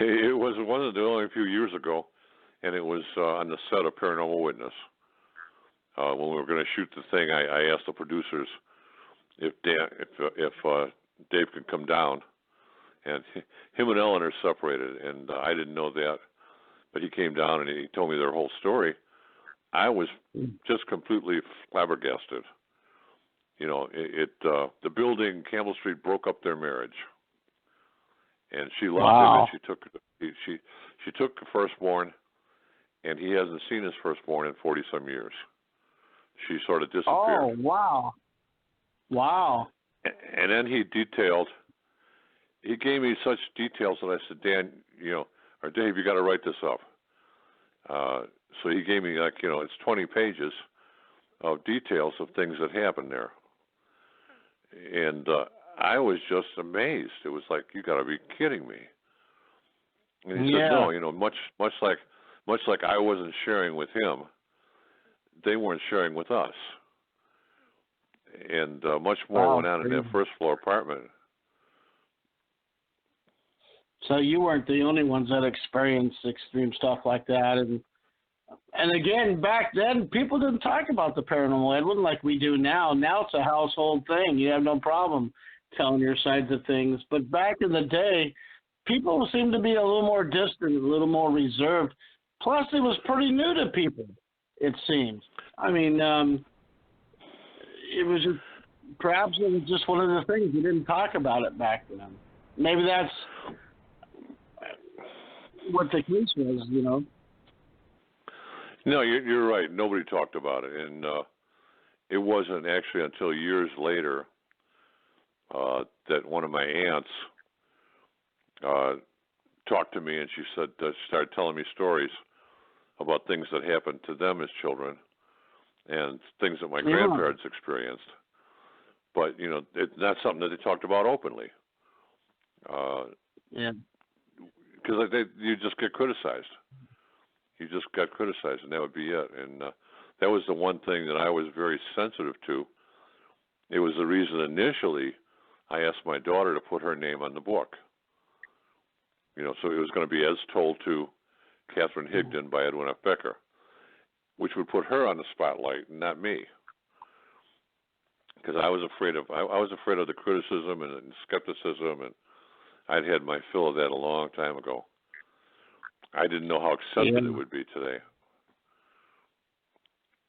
It was one of the only few years ago, and it was on the set of Paranormal Witness. When we were going to shoot the thing, I asked the producers if Dave could come down, and him and Ellen are separated, and I didn't know that, but he came down and he told me their whole story. I was just completely flabbergasted, the building Campbell Street broke up their marriage, and she loved Wow. him, and she took the firstborn, and he hasn't seen his firstborn in 40-some years. She sort of disappeared. Oh, wow. Wow. And then he gave me such details that I said, Dan, or Dave, you got to write this up. So he gave me it's 20 pages of details of things that happened there. And I was just amazed. It was like, you got to be kidding me. And he said, no, much like I wasn't sharing with him, they weren't sharing with us. And much more went on in that first floor apartment. So you weren't the only ones that experienced extreme stuff like that. And again, back then, people didn't talk about the paranormal, Edwin, like we do now. Now it's a household thing. You have no problem telling your sides of things. But back in the day, people seemed to be a little more distant, a little more reserved. Plus, it was pretty new to people, it seems. I mean, it was just, perhaps it was just one of the things. You didn't talk about it back then. Maybe that's what the case was, No, you're right. Nobody talked about it, and it wasn't actually until years later that one of my aunts talked to me, and she said, started telling me stories about things that happened to them as children, and things that my grandparents experienced. But it's not something that they talked about openly. Because you just get criticized. You just got criticized, and that would be it. And that was the one thing that I was very sensitive to. It was the reason initially I asked my daughter to put her name on the book. So it was going to be As Told to Catherine Higdon by Edwin F. Becker, which would put her on the spotlight, not me. Because I was afraid of the criticism and skepticism, and I'd had my fill of that a long time ago. I didn't know how accepted it would be today.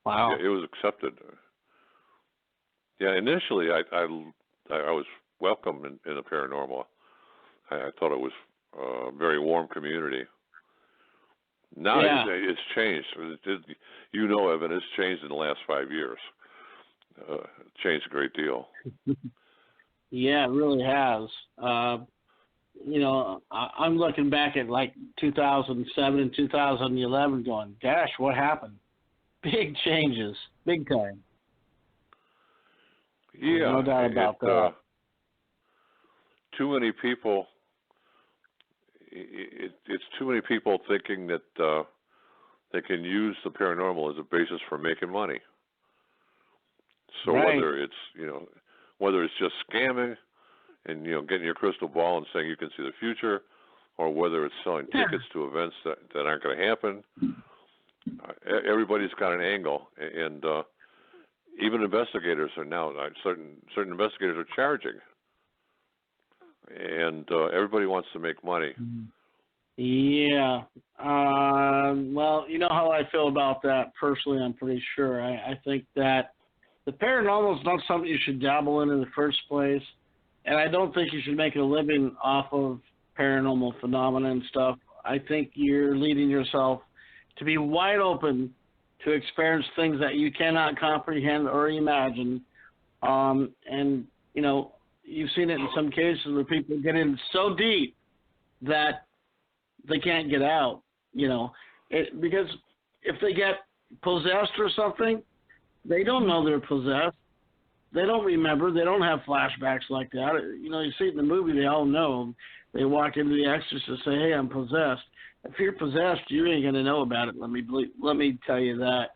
Wow. Yeah, it was accepted. Yeah, initially I was welcome in the paranormal. I thought it was a very warm community. Now it's changed. Evan, it's changed in the last 5 years. Changed a great deal. Yeah, it really has. I'm looking back at like 2007 and 2011 going, gosh, what happened? Big changes, big time. Yeah. No doubt about that. Too many people, it's too many people thinking that they can use the paranormal as a basis for making money. So whether it's just scamming and getting your crystal ball and saying you can see the future, or whether it's selling tickets to events that aren't going to happen, everybody's got an angle, and even investigators are now certain investigators are charging, and everybody wants to make money. Yeah. Well, you know how I feel about that personally. I'm pretty sure. I think that the paranormal is not something you should dabble in the first place. And I don't think you should make a living off of paranormal phenomena and stuff. I think you're leading yourself to be wide open to experience things that you cannot comprehend or imagine. And, you've seen it in some cases where people get in so deep that they can't get out, because if they get possessed or something, they don't know they're possessed. They don't remember. They don't have flashbacks like that. You see it in the movie. They all know. They walk into the exorcist and say, hey, I'm possessed. If you're possessed, you ain't going to know about it. Let me tell you that.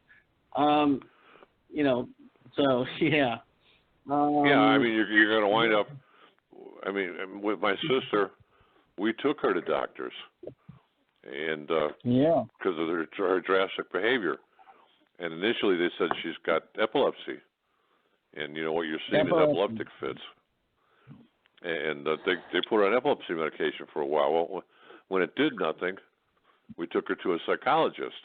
So, yeah. You're going to wind up, with my sister, we took her to doctors. And because of her drastic behavior. And initially they said she's got epilepsy. And what you're seeing is epileptic fits. And they put her on epilepsy medication for a while. Well, when it did nothing, we took her to a psychologist.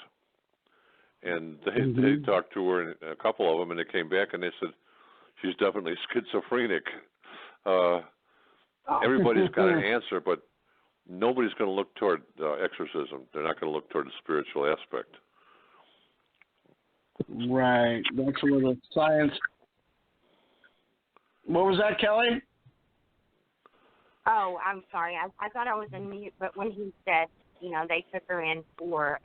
And they talked to her, and a couple of them, and they came back and they said, she's definitely schizophrenic. Everybody's got an answer, but nobody's going to look toward exorcism. They're not going to look toward the spiritual aspect. Right. That's where the science. What was that, Kelly? Oh, I'm sorry. I thought I was in mute, but when he said, they took her in for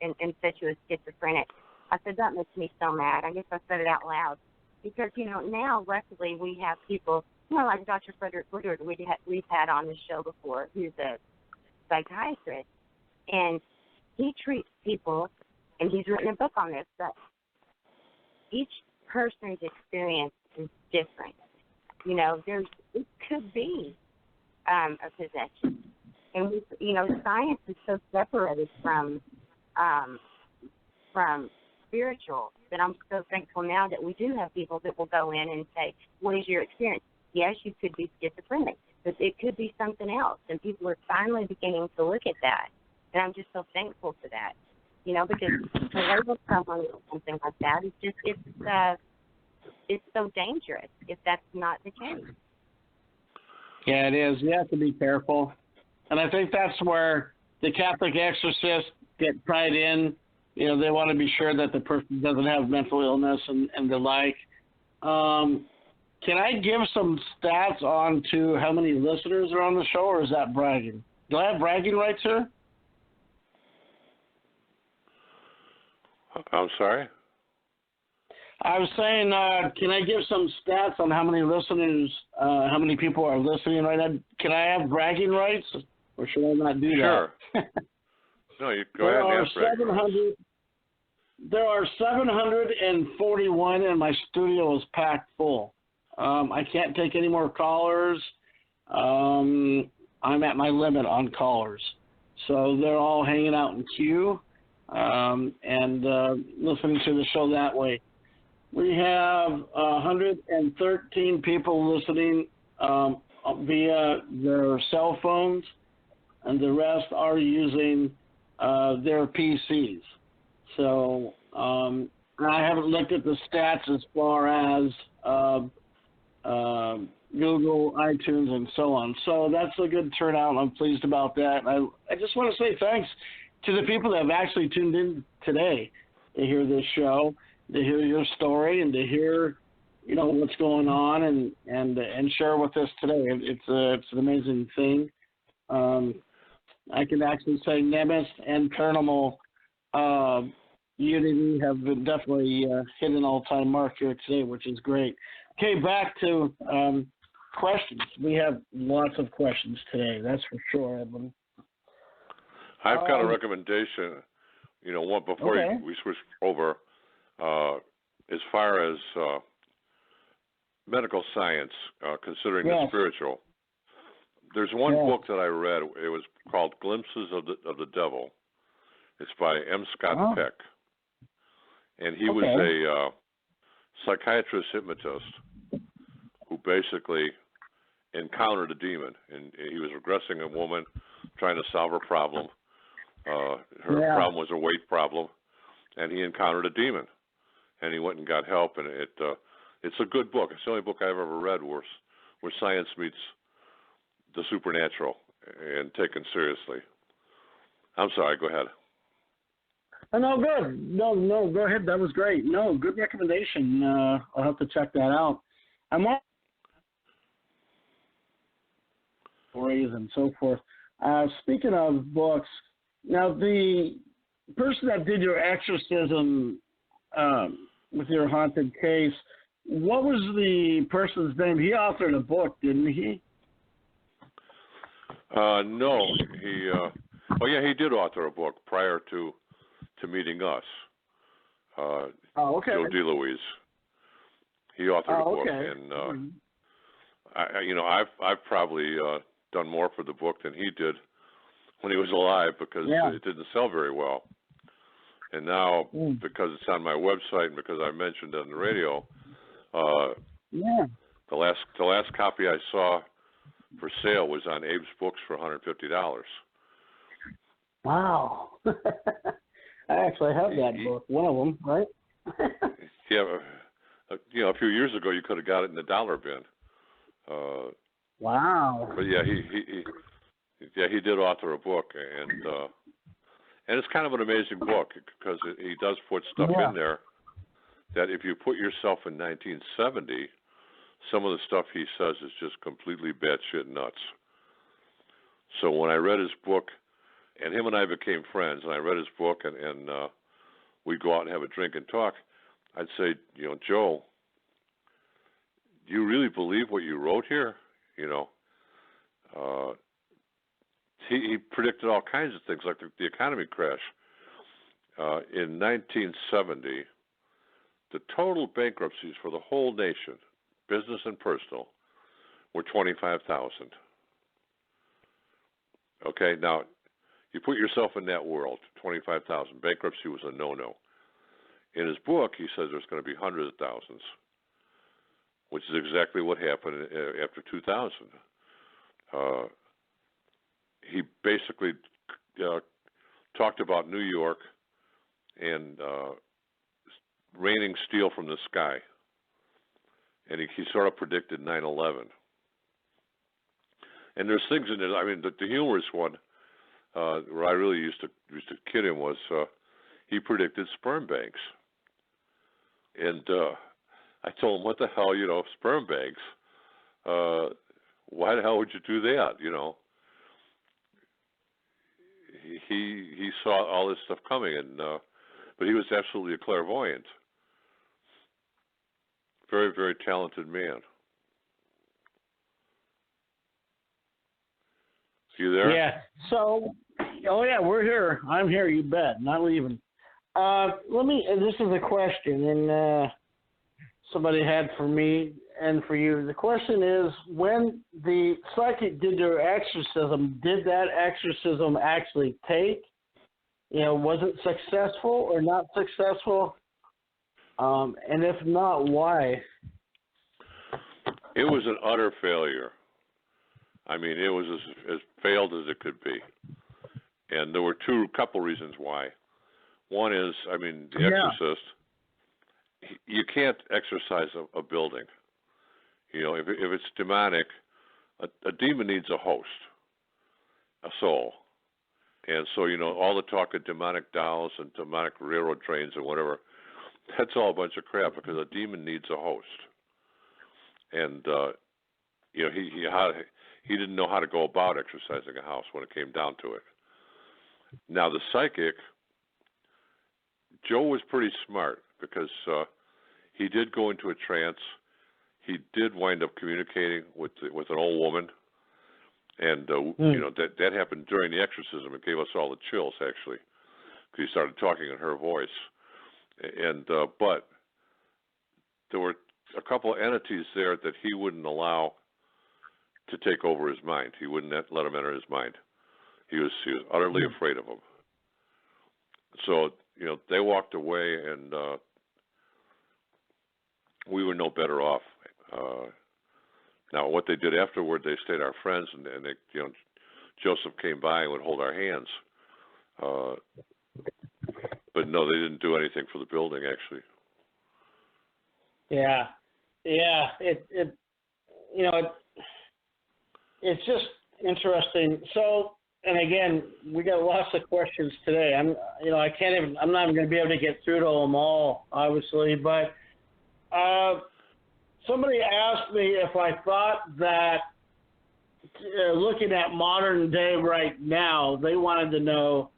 and said she was schizophrenic, I said that makes me so mad. I guess I said it out loud because now luckily we have people like Dr. Frederick Woodward we've had on the show before, who's a psychiatrist, and he treats people, and he's written a book on this, that each person's experience is different. It could be a possession, and science is so separated from spiritual that I'm so thankful now that we do have people that will go in and say, "What is your experience?" Yes, you could be schizophrenic, but it could be something else, and people are finally beginning to look at that, and I'm just so thankful for that. Because to label someone with something like that is just it's so dangerous if that's not the case. Yeah, it is. You have to be careful. And I think that's where the Catholic exorcists get tied in. They want to be sure that the person doesn't have mental illness and the like. Can I give some stats on to how many listeners are on the show, or is that bragging? Do I have bragging rights here? I'm sorry? I was saying, can I give some stats on how many listeners, how many people are listening right now? Can I have bragging rights, or should I not do sure. that? No, you go ahead and have bragging rights. There are 741, and my studio is packed full. I can't take any more callers. I'm at my limit on callers. So they're all hanging out in queue and listening to the show that way. We have 113 people listening via their cell phones, and the rest are using their PCs. So I haven't looked at the stats as far as Google, iTunes, and so on. So that's a good turnout. I'm pleased about that. I just want to say thanks to the people that have actually tuned in today to hear this show, to hear your story, and to hear, what's going on and share with us today. It's an amazing thing. I can actually say Nemes and Paranormal Unity have been definitely hit an all-time mark here today, which is great. Okay, back to questions. We have lots of questions today, that's for sure, Edwin. I've got a recommendation, one before we switch over, as far as medical science, considering the spiritual. There's one book that I read. It was called Glimpses of the Devil. It's by M. Scott Peck. And he was a psychiatrist hypnotist who basically encountered a demon. And he was regressing a woman, trying to solve her problem. Her problem was a weight problem. And he encountered a demon. And he went and got help. And it's a good book. It's the only book I've ever read where science meets the supernatural and taken seriously. I'm sorry, go ahead. Oh, no, good. No, go ahead. That was great. No, good recommendation. I'll have to check that out. I'm on stories and so forth. Speaking of books, now the person that did your exorcism with your haunted case, what was the person's name? He authored a book, didn't he? No, he did author a book prior to meeting us. Joe DeLuise. He authored a book, and I've probably done more for the book than he did when he was alive because it didn't sell very well. And now, because it's on my website and because I mentioned it on the radio, the last copy I saw for sale was on Abe's Books for $150. Wow. I actually have that book, one of them, right? Yeah, a few years ago you could have got it in the dollar bin. Wow. But yeah, he did author a book, and it's kind of an amazing book because he does put stuff in there that if you put yourself in 1970, some of the stuff he says is just completely batshit nuts. So when I read his book, and him and I became friends, and I read his book, and we'd go out and have a drink and talk, I'd say, Joe, do you really believe what you wrote here? He predicted all kinds of things, like the economy crash. In 1970, the total bankruptcies for the whole nation, business and personal, were 25,000. Okay, now you put yourself in that world, 25,000. Bankruptcy was a no-no. In his book, he says there's going to be hundreds of thousands, which is exactly what happened after 2000. He basically talked about New York and raining steel from the sky, and he sort of predicted 9/11. And there's things in it. I mean, the humorous one where I really used to kid him was he predicted sperm banks, and I told him, "What the hell, sperm banks? Why the hell would you do that?" He saw all this stuff coming, and but he was absolutely a clairvoyant. Very, very talented man. See you there? Yeah. So, we're here. I'm here. You bet. Not leaving. This is a question, and somebody had for me and for you. The question is, when the psychic did their exorcism, did that exorcism actually take? Was it successful or not successful? And if not, why? It was an utter failure. I mean, it was as failed as it could be. And there were couple reasons why. One is, The Exorcist, you can't exorcise a building. If it's demonic, a demon needs a host, a soul. And so, all the talk of demonic dolls and demonic railroad trains and whatever, that's all a bunch of crap because a demon needs a host. And, he didn't know how to go about exorcising a house when it came down to it. Now, the psychic, Joe was pretty smart because he did go into a trance. He did wind up communicating with an old woman, and that happened during the exorcism. It gave us all the chills, actually, because he started talking in her voice. And but there were a couple of entities there that he wouldn't allow to take over his mind. He wouldn't let them enter his mind. He was utterly afraid of them. So they walked away, and we were no better off. Now, what they did afterward, they stayed our friends, and they, Joseph came by and would hold our hands. But no, they didn't do anything for the building, actually. Yeah. It's just interesting. So, and again, we got lots of questions today. I'm not even going to be able to get through to them all, obviously, but somebody asked me if I thought that looking at modern day right now, they wanted to know,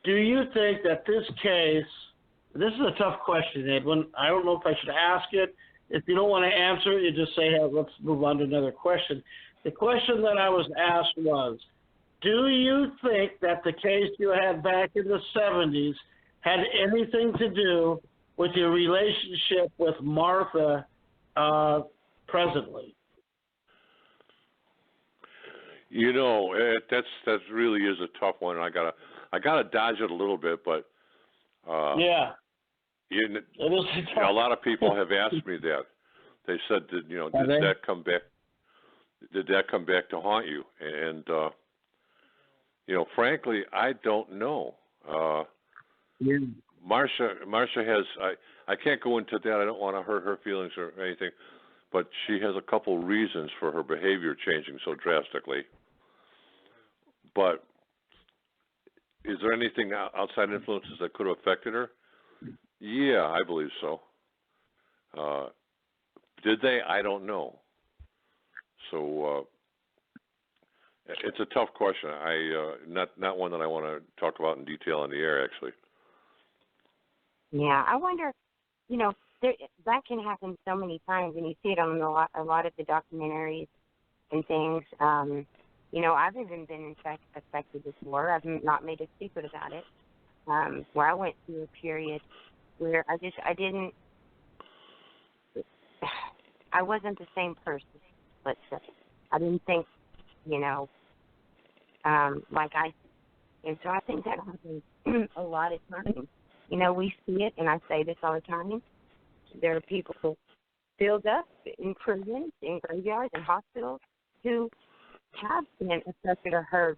do you think that this is a tough question, Edwin. I don't know if I should ask it. If you don't want to answer it, you just say, hey, let's move on to another question. The question that I was asked was, do you think that the case you had back in the 70s had anything to do with your relationship with Martha presently? That really is a tough one. I gotta dodge it a little bit, but yeah, a lot of people have asked me that. They said that did that come back? Did that come back to haunt you? And frankly, I don't know. Marcia has. I can't go into that. I don't want to hurt her feelings or anything, but she has a couple reasons for her behavior changing so drastically. But is there anything outside influences that could have affected her? Yeah, I believe so. Did they? I don't know. So it's a tough question. Not one that I want to talk about in detail on the air, actually. Yeah, I wonder, that can happen so many times, and you see it on a lot of the documentaries and things. I've even been affected before. I've not made a secret about it, where I went through a period where I wasn't the same person, let's say. I didn't think, like I, and so I think that happens a lot of times. We see it, and I say this all the time. There are people filled up in prisons, in graveyards, in hospitals who have been affected or hurt,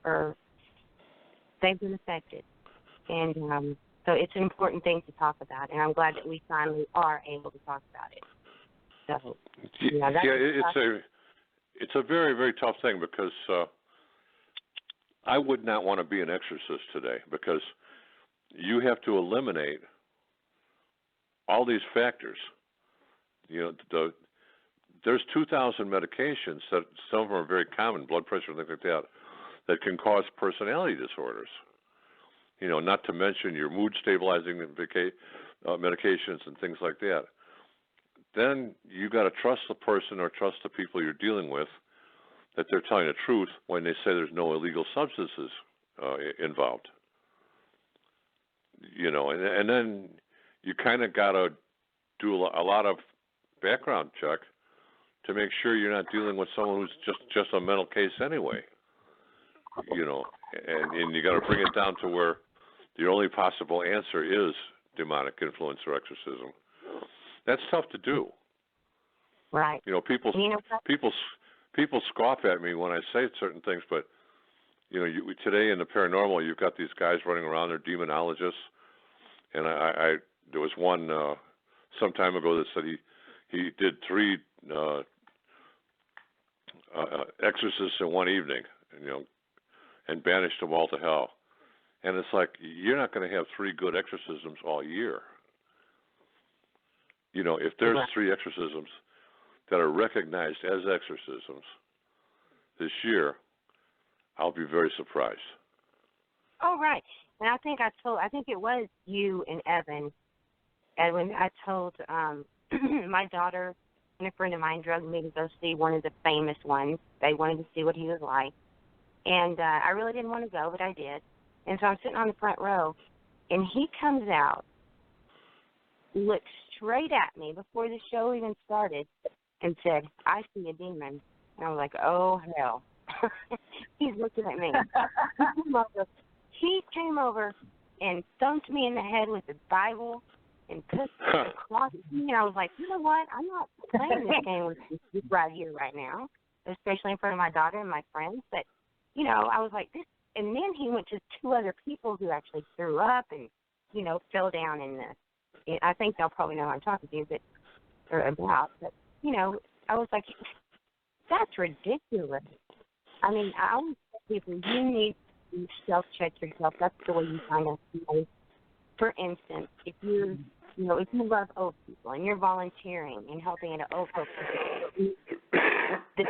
or they've been affected. And so it's an important thing to talk about, and I'm glad that we finally are able to talk about it. So, it's a very, very tough thing because I would not want to be an exorcist today because you have to eliminate all these factors. There's 2,000 medications that some of them are very common, blood pressure and things like that can cause personality disorders. Not to mention your mood stabilizing medications and things like that. Then you got to trust the person or trust the people you're dealing with that they're telling the truth when they say there's no illegal substances involved. And then you kind of got to do a lot of background check to make sure you're not dealing with someone who's just a mental case anyway. And you got to bring it down to where the only possible answer is demonic influence or exorcism. That's tough to do. Right. People scoff at me when I say certain things, but today in the paranormal, you've got these guys running around, they're demonologists, and I there was one some time ago that said he did 3 exorcists in one evening, and banished them all to hell. And it's like, you're not going to have 3 good exorcisms all year. If there's 3 exorcisms that are recognized as exorcisms this year, I'll be very surprised. Oh, right. And I think it was you and Edwin, I told my daughter and a friend of mine drugged me to go see one of the famous ones. They wanted to see what he was like. And I really didn't want to go, but I did. And so I'm sitting on the front row, and he comes out, looked straight at me before the show even started, and said, "I see a demon." And I was like, oh, hell. He's looking at me. He came over and thumped me in the head with the Bible and put the cross at me. And I was like, you know what? I'm not playing this game with you right here, right now, especially in front of my daughter and my friends. But, I was like, this. And then he went to 2 other people who actually threw up and, fell down in the. I think they'll probably know who I'm talking to, or about. But, I was like, that's ridiculous. I mean, I always tell people, you need to self-check yourself. That's the way you find out. For instance, if you love old people and you're volunteering and helping at an old folks' home, the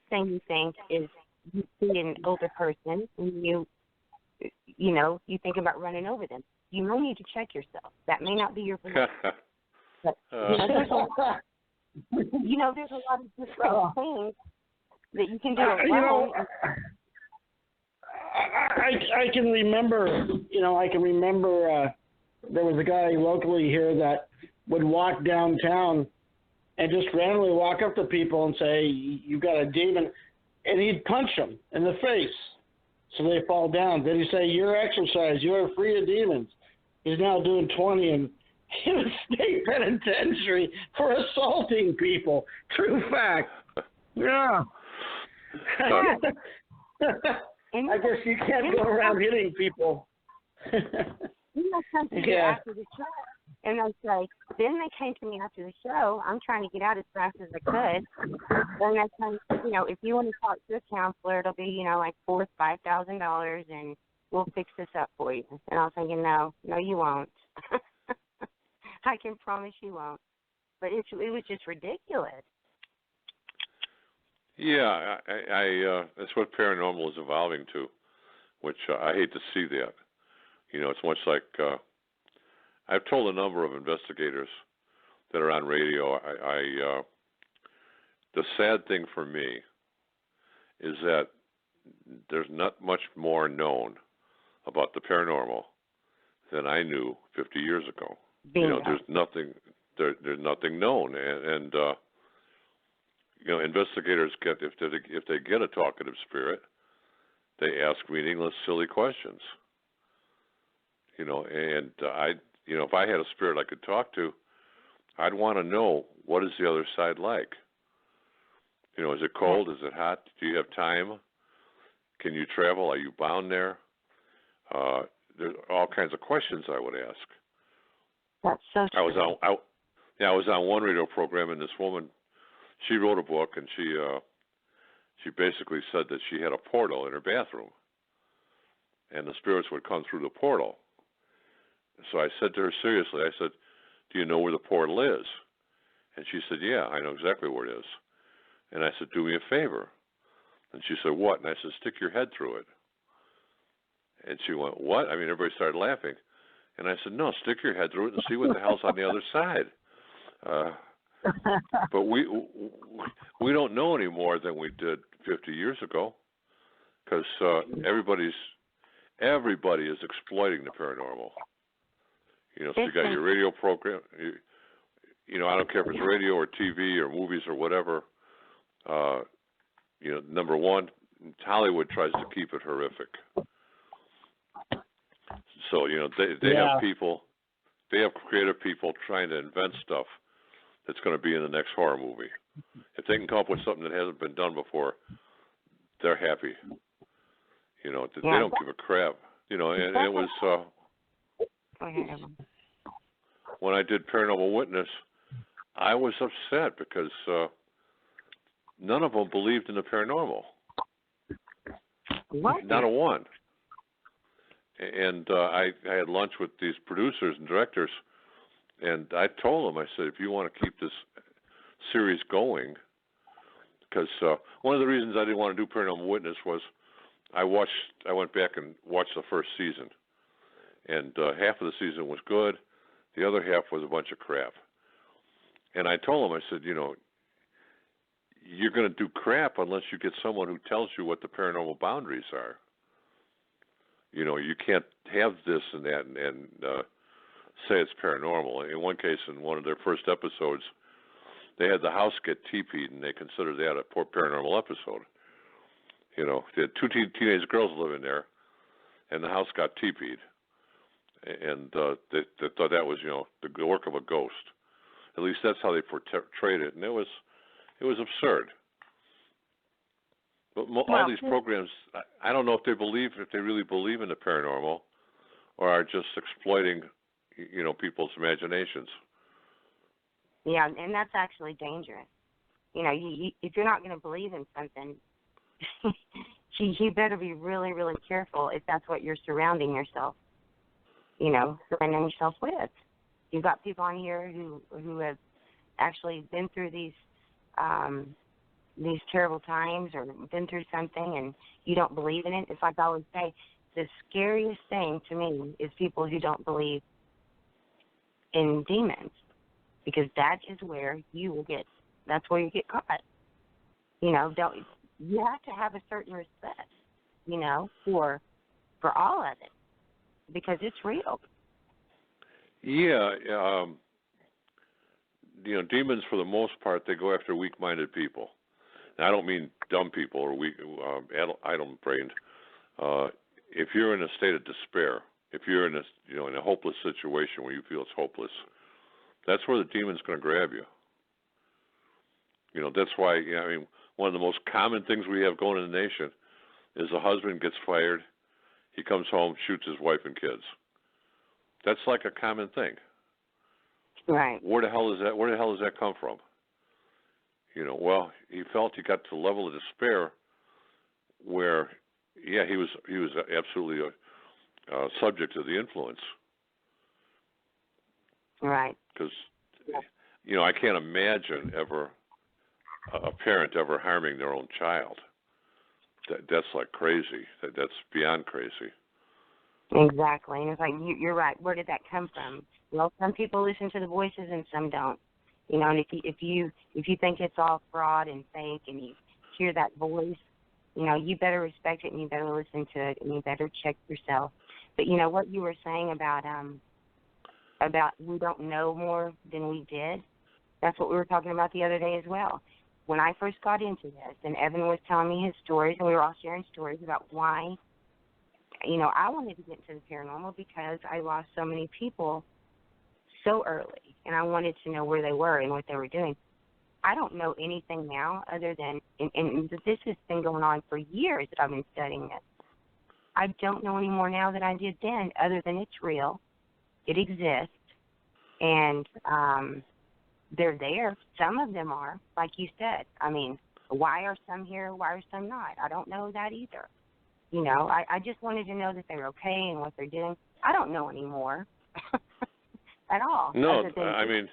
thing you think is you see an older person and you think about running over them. You may need to check yourself. That may not be your position. But, there's a lot of different things that you can do alone. I can remember, there was a guy locally here that would walk downtown and just randomly walk up to people and say, "You've got a demon," and he'd punch them in the face so they fall down. Then he'd say, "You're exorcised. You're free of demons." He's now doing 20 in the state penitentiary for assaulting people. True fact. Yeah. I guess you can't go around hitting people. You must come to me after the show. And I say, then they came to me after the show. I'm trying to get out as fast as I could. Then they come, if you want to talk to a counselor, it'll be, like $4,000 or $5,000, and we'll fix this up for you. And I was thinking, no, you won't. I can promise you won't. But it was just ridiculous. Yeah, I that's what paranormal is evolving to, which I hate to see that. It's much like I've told a number of investigators that are on radio. The sad thing for me is that there's not much more known about the paranormal than I knew 50 years ago. Bingo. There's nothing. There's nothing known, and investigators get if they get a talkative spirit, they ask meaningless, silly questions. And if I had a spirit I could talk to, I'd want to know, what is the other side like? Is it cold? Is it hot? Do you have time? Can you travel? Are you bound there? There's all kinds of questions I would ask. That's so true. I was on one radio program, and this woman, she wrote a book, and she basically said that she had a portal in her bathroom, and the spirits would come through the portal. So I said to her seriously, I said, do you know where the portal is? And she said, yeah, I know exactly where it is. And I said, do me a favor. And she said, what? And I said, stick your head through it. And she went, what? Everybody started laughing. And I said, no, stick your head through it and see what the hell's on the other side. But we don't know any more than we did 50 years ago, because everybody is exploiting the paranormal. So you got your radio program. I don't care if it's radio or TV or movies or whatever. Number one, Hollywood tries to keep it horrific. So they have people, they have creative people trying to invent stuff that's going to be in the next horror movie. If they can come up with something that hasn't been done before, they're happy. They don't give a crap. And it was when I did Paranormal Witness, I was upset because none of them believed in the paranormal. What? Not a one. And I had lunch with these producers and directors, and I told them, I said, if you want to keep this series going, because one of the reasons I didn't want to do Paranormal Witness was I went back and watched the first season, and half of the season was good, the other half was a bunch of crap. And I told them, I said, you're going to do crap unless you get someone who tells you what the paranormal boundaries are. You can't have this and that and say it's paranormal. In one case, in one of their first episodes, they had the house get TP'd, and they considered that a paranormal episode. They had two teenage girls living there, and the house got TP'd. And they thought that was, the work of a ghost. At least that's how they portrayed it. And it was absurd. But all these programs, I don't know if they really believe in the paranormal, or are just exploiting, people's imaginations. Yeah, and that's actually dangerous. If you're not going to believe in something, you better be really, really careful if that's what you're surrounding yourself with. You've got people on here who have actually been through these terrible times or been through something and you don't believe in it. It's like I always say, the scariest thing to me is people who don't believe in demons, because that is where you get caught. You have to have a certain respect, for all of it, because it's real. Yeah, demons for the most part, they go after weak-minded people. Now, I don't mean dumb people or weak, idle-brained. If you're in a state of despair, if you're in a hopeless situation where you feel it's hopeless, that's where the demon's going to grab you. That's why, one of the most common things we have going in the nation is a husband gets fired, He comes home, shoots his wife and kids. That's like a common thing. Right. Where the hell does that come from? Well, he felt he got to a level of despair where, yeah, he was absolutely subject to the influence. Right. Because, I can't imagine ever a parent ever harming their own child. That's like crazy. That's beyond crazy. Exactly. And it's like, you're right. Where did that come from? Well, some people listen to the voices and some don't. And if you think it's all fraud and fake and you hear that voice, you better respect it and you better listen to it and you better check yourself. But what you were saying about we don't know more than we did, that's what we were talking about the other day as well. When I first got into this, and Evan was telling me his stories, and we were all sharing stories about why, I wanted to get into the paranormal because I lost so many people so early, and I wanted to know where they were and what they were doing. I don't know anything now other than, and this has been going on for years that I've been studying this. I don't know any more now than I did then other than it's real, it exists, and they're there. Some of them are, like you said. I mean, why are some here, why are some not? I don't know that either. I just wanted to know that they're okay and what they're doing. I don't know anymore at all. No, I mean,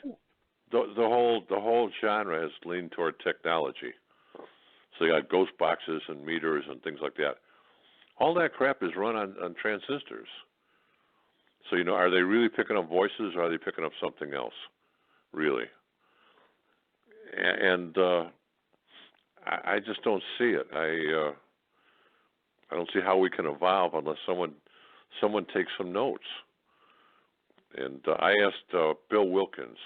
the whole genre has leaned toward technology. So you got ghost boxes and meters and things like that. All that crap is run on transistors. So, are they really picking up voices or are they picking up something else? Really? And I just don't see it. I don't see how we can evolve unless someone takes some notes. And I asked Bill Wilkins,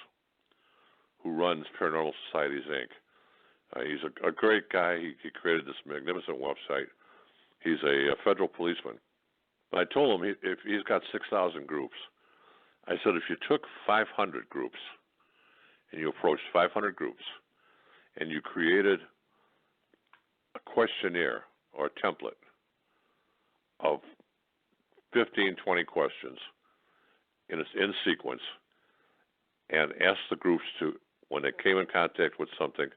who runs Paranormal Societies, Inc. He's a great guy. He created this magnificent website. He's a federal policeman. But I told him if he's got 6,000 groups, I said if you took 500 groups and you approached 500 groups and you created a questionnaire or a template of 15, 20 questions in sequence and asked the groups to, when they came in contact with something,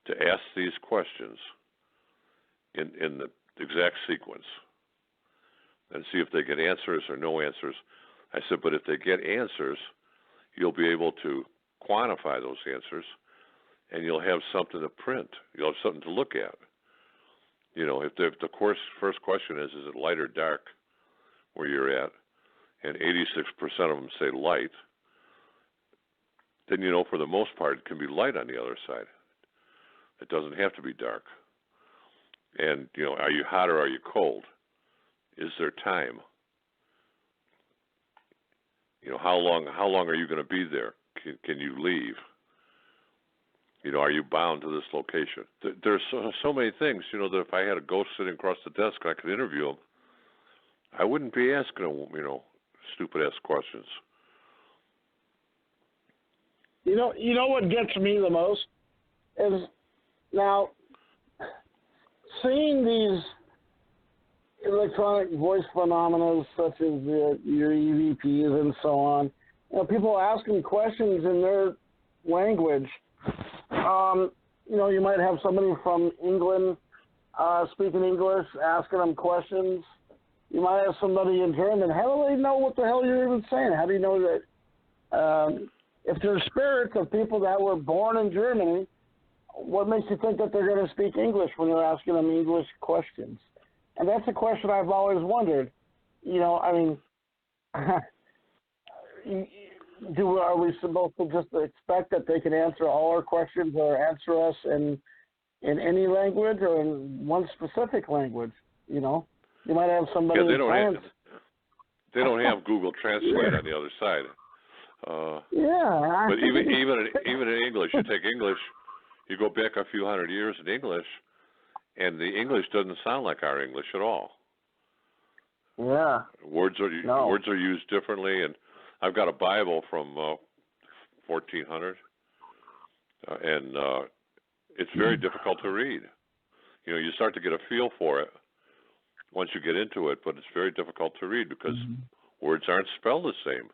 to ask these questions in the exact sequence and see if they get answers or no answers. I said, but if they get answers, you'll be able to quantify those answers and you'll have something to print. You'll have something to look at. If the first question is it light or dark where you're at, and 86% of them say light, then for the most part it can be light on the other side. It doesn't have to be dark. And are you hot or are you cold? Is there time? How long are you going to be there? Can you leave? Are you bound to this location? There's so many things, that if I had a ghost sitting across the desk and I could interview him, I wouldn't be asking him, stupid-ass questions. You know what gets me the most is now seeing these electronic voice phenomena such as your EVPs and so on. People asking questions in their language. You might have somebody from England speaking English asking them questions. You might have somebody in German. How do they know what the hell you're even saying? How do you know that? If they're spirits of people that were born in Germany, what makes you think that they're going to speak English when you're asking them English questions? And that's a question I've always wondered. Are we supposed to just expect that they can answer all our questions or answer us in any language or in one specific language? You might have somebody. Yeah, they don't have Google Translate on the other side. Yeah. But even in English, you take English, you go back a few hundred years in English, and the English doesn't sound like our English at all. Yeah. Words are used differently, and I've got a Bible from 1400, and it's very difficult to read. You start to get a feel for it once you get into it, but it's very difficult to read because words aren't spelled the same.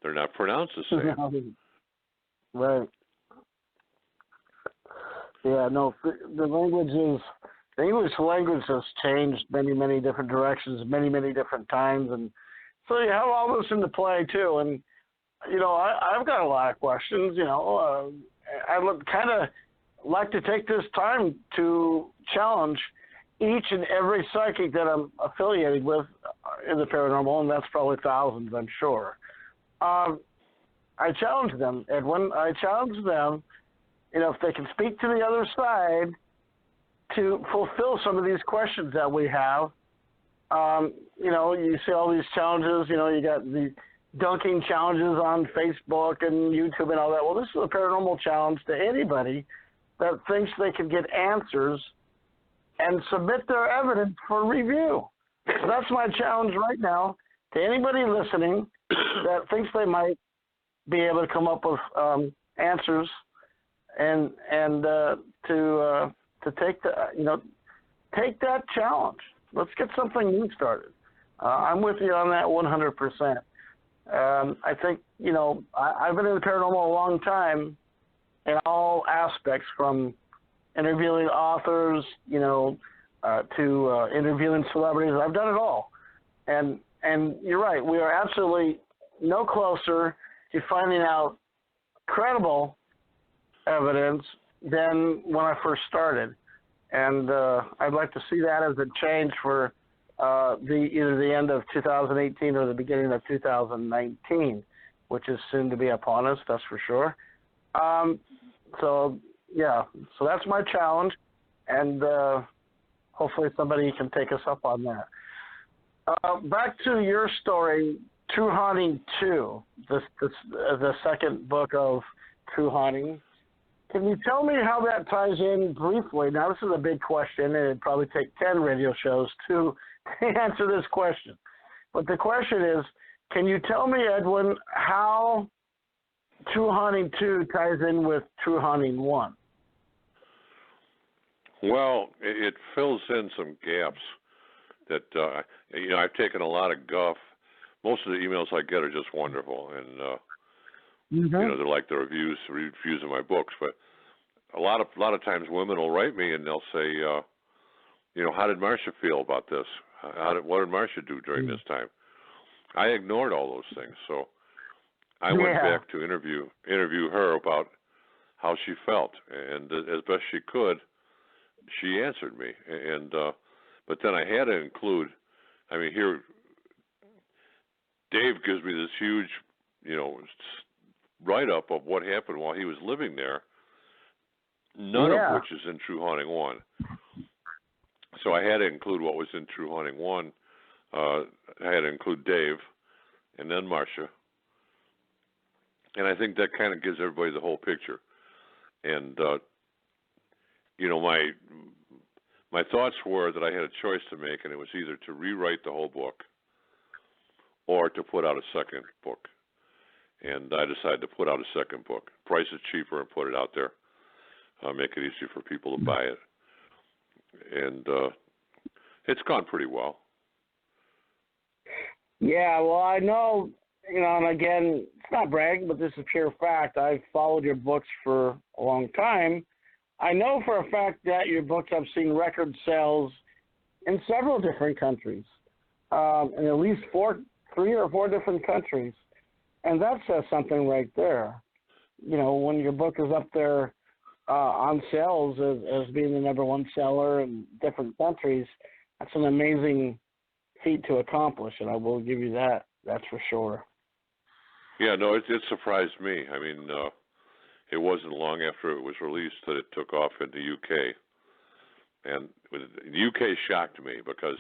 They're not pronounced the same. Right. Yeah, no, the English language has changed many, many different directions, many, many different times. And so you have all this into play, too. And, you know, I've got a lot of questions, you know. I would kind of like to take this time to challenge each and every psychic that I'm affiliated with in the paranormal, and that's probably thousands, I'm sure. I challenge them, Edwin. I challenge them, you know, if they can speak to the other side to fulfill some of these questions that we have. You know, you see all these challenges, you know, you got the dunking challenges on Facebook and YouTube and all that. Well, this is a paranormal challenge to anybody that thinks they can get answers and submit their evidence for review. So that's my challenge right now to anybody listening that thinks they might be able to come up with answers and to take take that challenge. Let's get something new started. I'm with you on that 100%. I think, you know, I've been in the paranormal a long time in all aspects, from interviewing authors, you know, to interviewing celebrities. I've done it all. And you're right, we are absolutely no closer to finding out credible evidence than when I first started. And I'd like to see that as a change for either the end of 2018 or the beginning of 2019, which is soon to be upon us, that's for sure. So that's my challenge, and hopefully somebody can take us up on that. Back to your story, True Haunting 2, the second book of True Haunting. Can you tell me how that ties in briefly? Now, this is a big question, and it'd probably take 10 radio shows to answer this question. But the question is, can you tell me, Edwin, how True Haunting 2 ties in with True Haunting 1? Well, it fills in some gaps that, you know, I've taken a lot of guff. Most of the emails I get are just wonderful, and you know, they're like the reviews of my books. But a lot of times, women will write me and they'll say, you know, how did Marcia feel about this? What did Marcia do during this time? I ignored all those things, so I went back to interview her about how she felt, and as best she could, she answered me. And but then I had to include, I mean, here Dave gives me this huge, you know, write-up of what happened while he was living there, none of which is in True Haunting 1. So I had to include what was in True Haunting 1. I had to include Dave and then Marcia. And I think that kind of gives everybody the whole picture. And, you know, my thoughts were that I had a choice to make, and it was either to rewrite the whole book or to put out a second book. And I decided to put out a second book. Price is cheaper and put it out there. Make it easier for people to buy it. And it's gone pretty well. Yeah, well, I know, you know, and again, it's not bragging, but this is pure fact. I've followed your books for a long time. I know for a fact that your books have seen record sales in several different countries, in at least 3 or 4 different countries. And that says something right there. You know, when your book is up there on sales as being the #1 seller in different countries, that's an amazing feat to accomplish, and I will give you that. That's for sure. Yeah, no, it surprised me. I mean, it wasn't long after it was released that it took off in the UK. And the UK shocked me because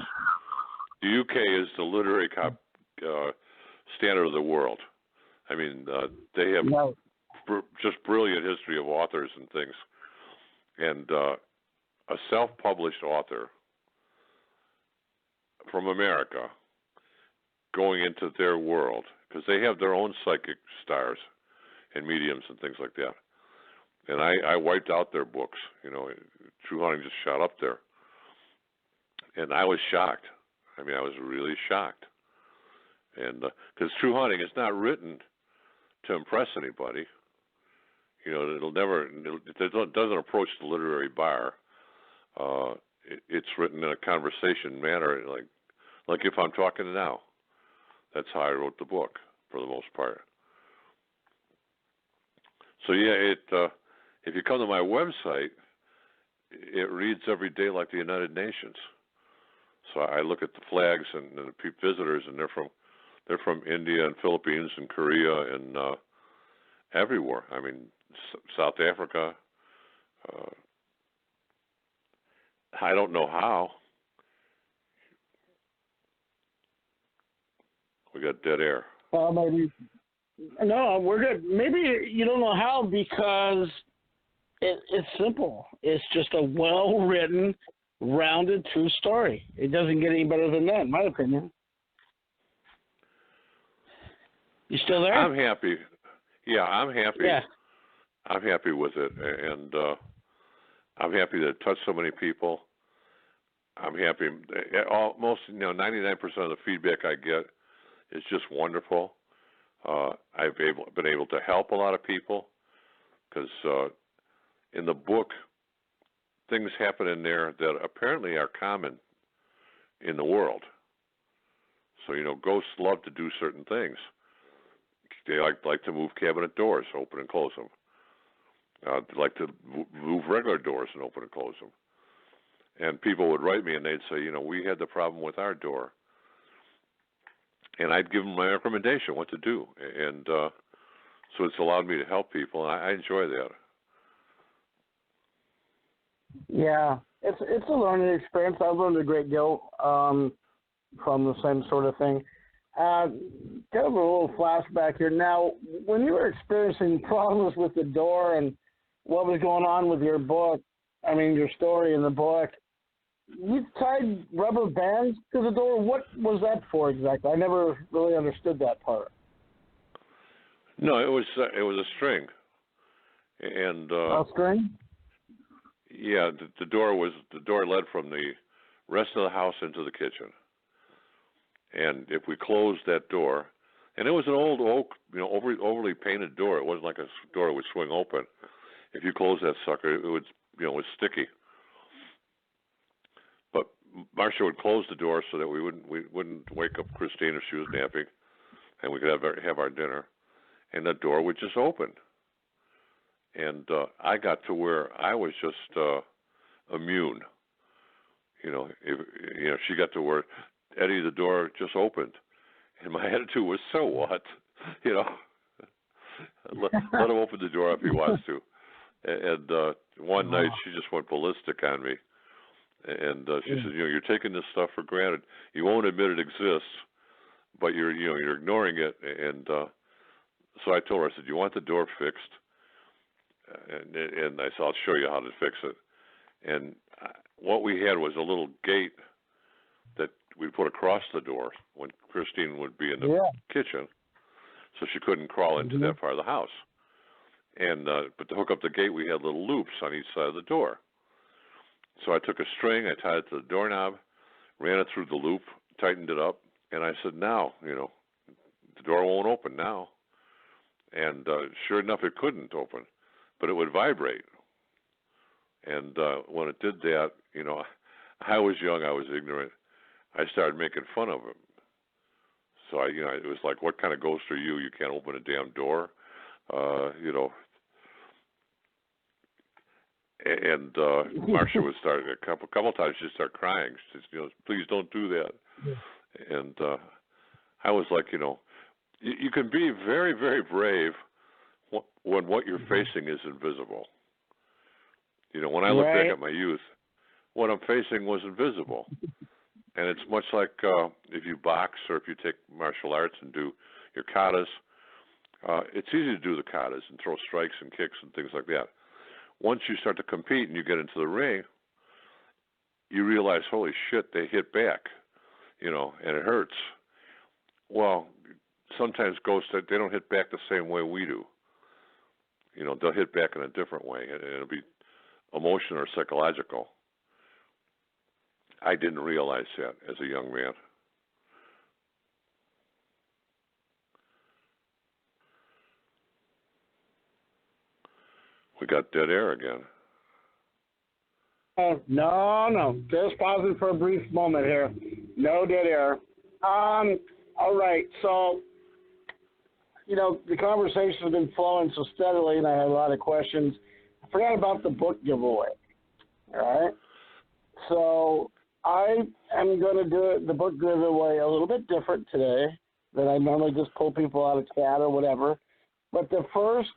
the UK is the literary standard of the world. I mean, they have just brilliant history of authors and things. And a self-published author from America going into their world, because they have their own psychic stars and mediums and things like that. And I wiped out their books. You know, True Haunting just shot up there. And I was shocked. I mean, I was really shocked. And because True Hunting is not written to impress anybody. You know, it doesn't approach the literary bar. It's written in a conversation manner, like if I'm talking now. That's how I wrote the book, for the most part. So yeah, if you come to my website, it reads every day like the United Nations. So I look at the flags and the visitors, and they're from India and Philippines and Korea and everywhere. I mean, South Africa. I don't know how. We got dead air. Maybe. No, we're good. Maybe you don't know how because it's simple. It's just a well-written, rounded, true story. It doesn't get any better than that, in my opinion. You still there? I'm happy. Yeah, I'm happy. Yeah. I'm happy with it, and I'm happy that it touched so many people. I'm happy. Almost, 99% of the feedback I get is just wonderful. I've been able to help a lot of people because in the book, things happen in there that apparently are common in the world. So, ghosts love to do certain things. They like to move cabinet doors, open and close them. They like to move regular doors and open and close them. And people would write me and they'd say, we had the problem with our door. And I'd give them my recommendation what to do. And so it's allowed me to help people, and I enjoy that. Yeah, it's a learning experience. I've learned a great deal from the same sort of thing. Kind of a little flashback here. Now, when you were experiencing problems with the door and what was going on with your book, your story in the book, you tied rubber bands to the door. What was that for exactly? I never really understood that part. No, it was a string, and a string. Yeah, the door led from the rest of the house into the kitchen, and if we closed that door, and it was an old oak, overly painted door. It wasn't like a door that would swing open. If you closed that sucker, it would, it was sticky. But Marcia would close the door so that we wouldn't wake up Christine if she was napping, and we could have our dinner, and the door would just open. And I got to where I was just immune. She got to where Eddie, the door just opened, and my attitude was, so what? Let him open the door if he wants to. And one night she just went ballistic on me. And she said, you're taking this stuff for granted. You won't admit it exists, but you're ignoring it. And so I told her, I said, you want the door fixed? And I said, I'll show you how to fix it. And what we had was a little gate that we put across the door when Christine would be in the kitchen, so she couldn't crawl into that part of the house. And but to hook up the gate, we had little loops on each side of the door. So I took a string, I tied it to the doorknob, ran it through the loop, tightened it up, and I said, now, the door won't open now. And sure enough, it couldn't open, but it would vibrate. And when it did that, I was young, I was ignorant. I started making fun of him. So it was like, what kind of ghost are you? You can't open a damn door, And Marcia would start a couple times. She'd start crying. She said, please don't do that. Yeah. And I was like, you can be very, very brave when what you're facing is invisible. When I look back at my youth, what I'm facing was invisible. And it's much like if you box or if you take martial arts and do your katas, it's easy to do the katas and throw strikes and kicks and things like that. Once you start to compete and you get into the ring, you realize, holy shit, they hit back, and it hurts. Well, sometimes ghosts, they don't hit back the same way we do. They'll hit back in a different way, and it'll be emotional or psychological. I didn't realize that as a young man. We got dead air again. No. Just pausing for a brief moment here. No dead air. All right. So, the conversation has been flowing so steadily, and I had a lot of questions. I forgot about the book giveaway. All right. So I am going to do the book giveaway a little bit different today than I normally just pull people out of chat or whatever. But the first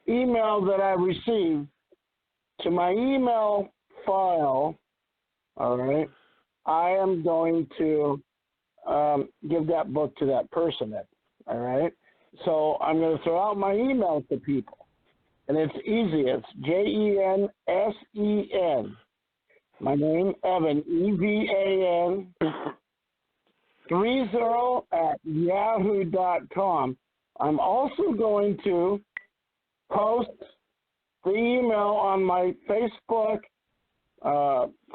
email that I received to my email file, all right, I am going to give that book to that person. All right. So I'm going to throw out my email to people. And it's easy. It's JENSEN. My name, Evan, EVAN, 30@yahoo.com. I'm also going to post the email on my Facebook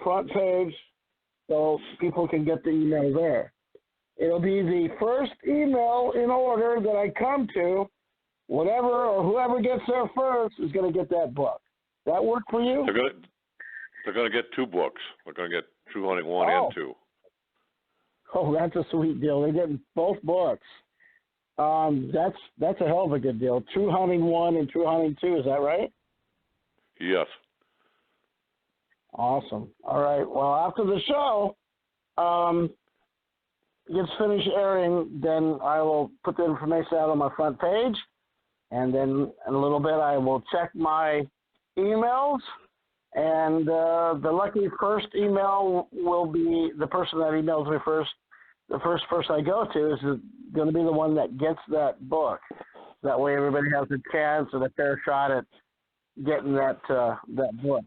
front page so people can get the email there. It'll be the first email in order that I come to. Whatever or whoever gets there first is going to get that book. That work for you? They're going to get 2 books. They're going to get True Hunting 1 and 2. Oh, that's a sweet deal. They're getting both books. That's a hell of a good deal. True Hunting 1 and True Hunting 2, is that right? Yes. Awesome. All right. Well, after the show gets finished airing, then I will put the information out on my front page, and then in a little bit I will check my emails, and the lucky first email will be the person that emails me first. The first person I go to is going to be the one that gets that book. That way everybody has a chance and a fair shot at getting that book.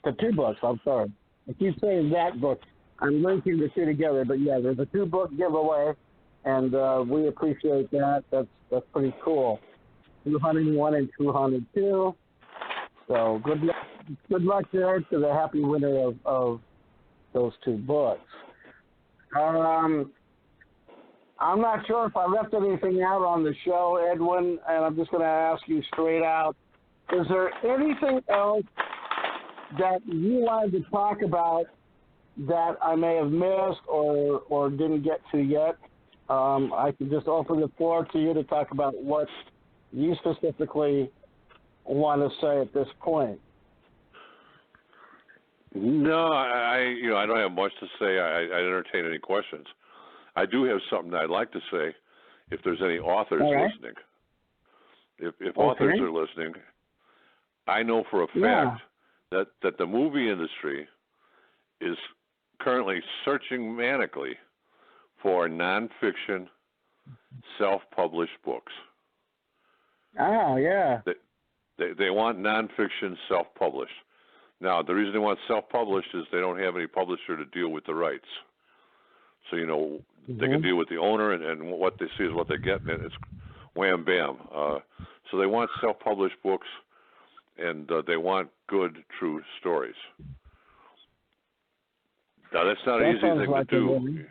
The 2 books, I'm sorry. I keep saying that book. I'm linking the 2 together, but yeah, there's a 2-book giveaway, and we appreciate that. That's pretty cool. True Hunting 1 and True Hunting 2. So good luck there to the happy winner of those 2 books. I'm not sure if I left anything out on the show, Edwin, and I'm just going to ask you straight out. Is there anything else that you wanted to talk about that I may have missed or didn't get to yet? I can just open the floor to you to talk about what you specifically want to say at this point. No, I don't have much to say. I entertain any questions. I do have something I'd like to say if there's any authors listening. If authors are listening, I know for a fact that the movie industry is currently searching manically for nonfiction self-published books. Oh, yeah. They want nonfiction self-published. Now, the reason they want self-published is they don't have any publisher to deal with the rights. So, they can deal with the owner, and what they see is what they get, and it's wham, bam. So they want self-published books, and they want good, true stories. Now, that's not an easy thing to do.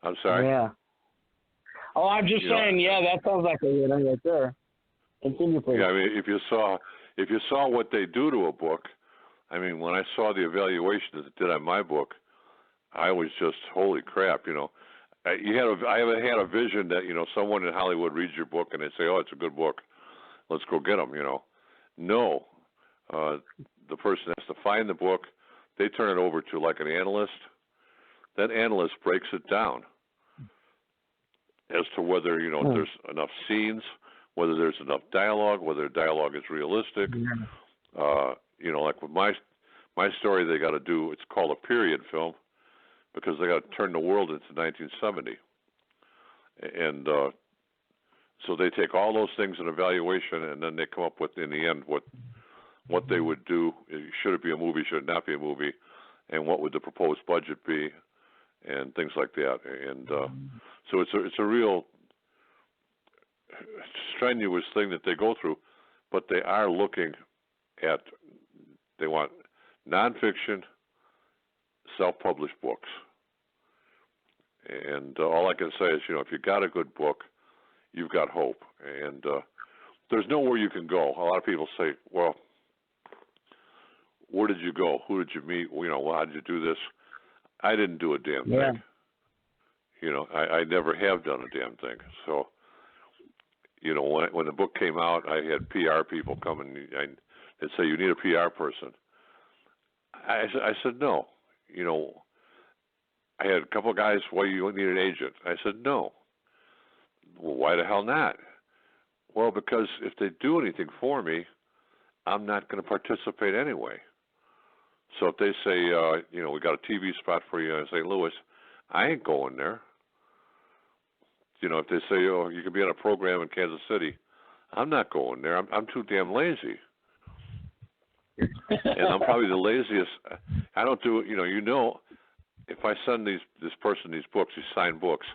I'm sorry? Yeah. Oh, I'm just saying, that sounds like a winner right there. Continue, please. Yeah, I mean, if you saw what they do to a book, I mean, when I saw the evaluation that they did on my book, I was just, holy crap, I haven't had a vision that, someone in Hollywood reads your book and they say, oh, it's a good book, let's go get them, No. The person has to find the book. They turn it over to like an analyst. That analyst breaks it down as to whether, there's enough scenes, whether there's enough dialogue, whether dialogue is realistic. Like with my story, they got to do, it's called a period film, because they got to turn the world into 1970. And so they take all those things in evaluation, and then they come up with, in the end, what they would do. Should it be a movie? Should it not be a movie? And what would the proposed budget be? And things like that. And so it's a real strenuous thing that they go through, but they are looking at, they want nonfiction, self-published books. And all I can say is, if you got a good book, you've got hope. And there's nowhere you can go. A lot of people say, well, where did you go? Who did you meet? How did you do this? I didn't do a damn thing. I never have done a damn thing. So, when the book came out, I had PR people come and they'd say, you need a PR person. I said, no. I had a couple of guys, well, you need an agent. I said, no. Well, why the hell not? Well, because if they do anything for me, I'm not going to participate anyway. So if they say, we got a TV spot for you in St. Louis, I ain't going there. If they say, you can be on a program in Kansas City, I'm not going there. I'm too damn lazy. And I'm probably the laziest. I don't do it. If I send this person these books, these signed books,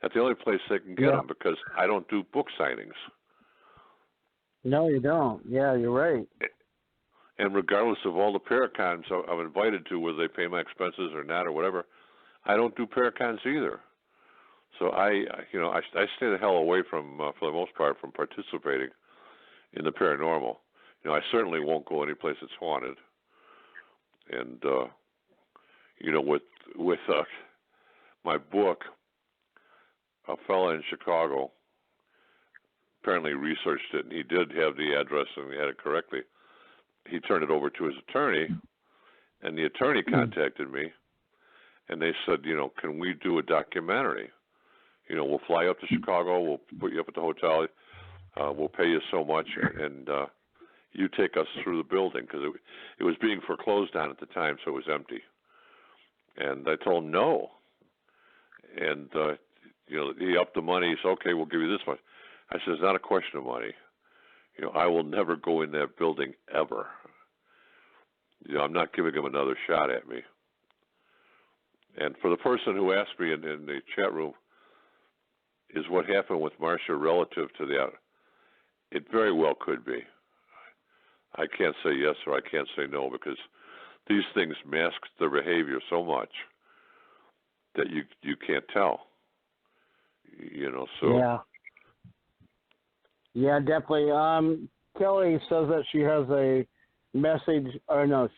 that's the only place they can get them because I don't do book signings. No, you don't. Yeah, you're right. And regardless of all the Paracons I'm invited to, whether they pay my expenses or not or whatever, I don't do Paracons either. So I stay the hell away from, for the most part, from participating in the paranormal. I certainly won't go any place that's haunted. And with my book, a fella in Chicago apparently researched it, and he did have the address and he had it correctly. He turned it over to his attorney, and the attorney contacted me, and they said, can we do a documentary? We'll fly up to Chicago, we'll put you up at the hotel, we'll pay you so much, and you take us through the building, because it was being foreclosed on at the time, so it was empty. And I told him no. And, he upped the money. He said, okay, we'll give you this much. I said, it's not a question of money. I will never go in that building ever. I'm not giving him another shot at me. And for the person who asked me in the chat room, is what happened with Marcia relative to that? It very well could be. I can't say yes or I can't say no, because these things mask their behavior so much that you can't tell. So. Yeah, definitely. Kelly says that she has a message,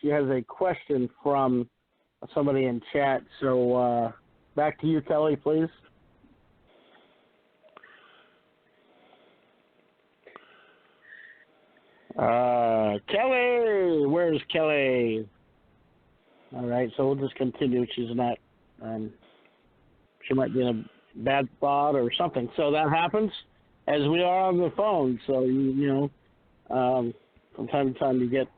she has a question from somebody in chat. So back to you, Kelly, please. Kelly, where's Kelly? All right, so we'll just continue. She's not, she might be in a bad spot or something. So that happens as we are on the phone. So, from time to time you get,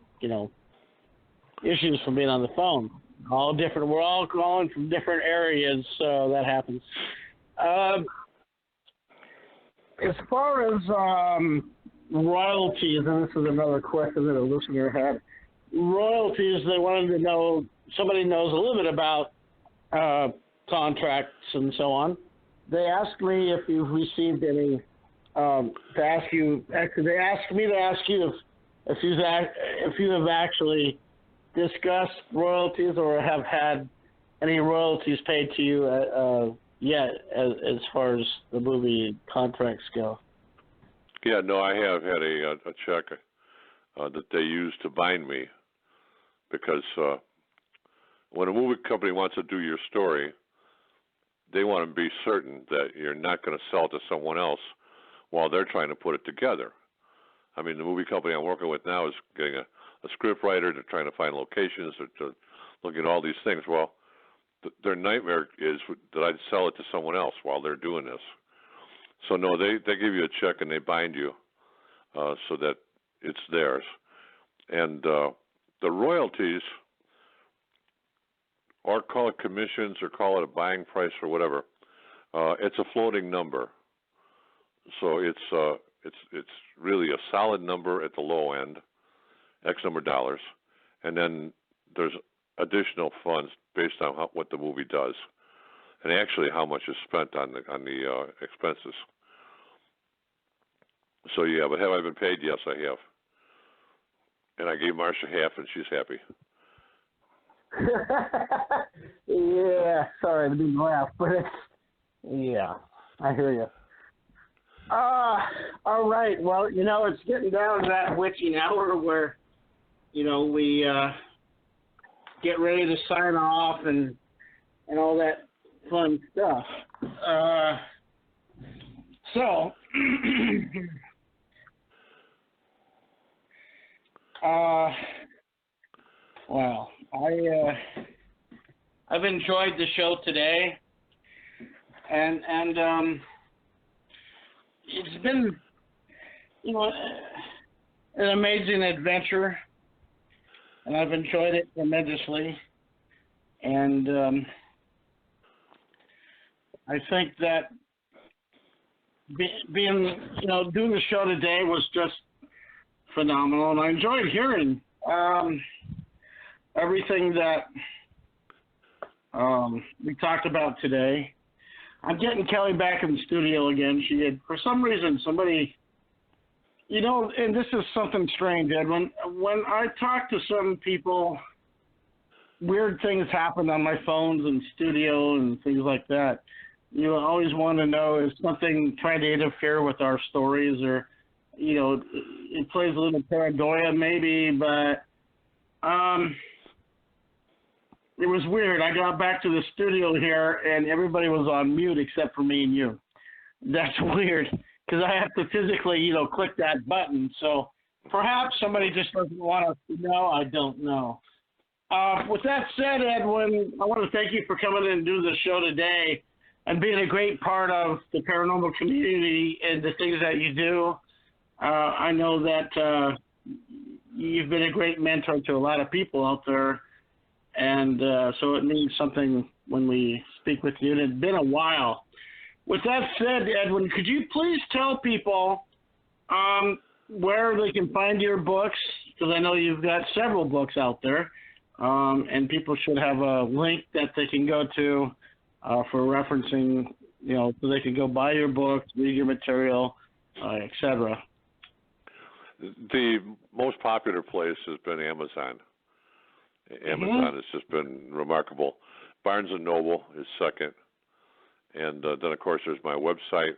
issues from being on the phone. All different. We're all calling from different areas, so that happens. As far as royalties, and this is another question that a listener had. Royalties, they wanted to know, somebody knows a little bit about contracts and so on. They asked me if you've received any, they asked me to ask you if you have actually discussed royalties or have had any royalties paid to you yet as far as the movie contracts go. Yeah, no, I have had a check that they use to bind me, because when a movie company wants to do your story, they want to be certain that you're not going to sell it to someone else while they're trying to put it together. I mean, the movie company I'm working with now is getting a script writer. They're trying to find locations. They're looking at all these things. Well, their nightmare is that I'd sell it to someone else while they're doing this. So, no, they give you a check and they bind you so that it's theirs. And the royalties, or call it commissions or call it a buying price or whatever, it's a floating number. So it's really a solid number at the low end, X number of dollars, and then there's additional funds based on what the movie does, and actually how much is spent on the expenses. So yeah, but have I been paid? Yes, I have, and I gave Marcia half, and she's happy. Yeah, sorry, I didn't laugh, but yeah, I hear you. All right, well, it's getting down to that witching hour where, we get ready to sign off and all that fun stuff. Wow, I've enjoyed the show today, and it's been, an amazing adventure, and I've enjoyed it tremendously, and I think that doing the show today was just phenomenal, and I enjoyed hearing everything that we talked about today. I'm getting Kelly back in the studio again. She had, for some reason, somebody, and this is something strange, Edwin. When I talk to some people, weird things happen on my phones and studio and things like that. You always want to know, is something trying to interfere with our stories, or, it plays a little paranoia maybe, but it was weird. I got back to the studio here, and everybody was on mute except for me and you. That's weird, because I have to physically, click that button. So perhaps somebody just doesn't want us to know. I don't know. With that said, Edwin, I want to thank you for coming in and doing the show today and being a great part of the paranormal community and the things that you do. I know that you've been a great mentor to a lot of people out there. And so it means something when we speak with you. And it's been a while. With that said, Edwin, could you please tell people where they can find your books? Because I know you've got several books out there. And people should have a link that they can go to for referencing, so they can go buy your books, read your material, etc. The most popular place has been Amazon. Amazon has just been remarkable. Barnes & Noble is second. And then, of course, there's my website.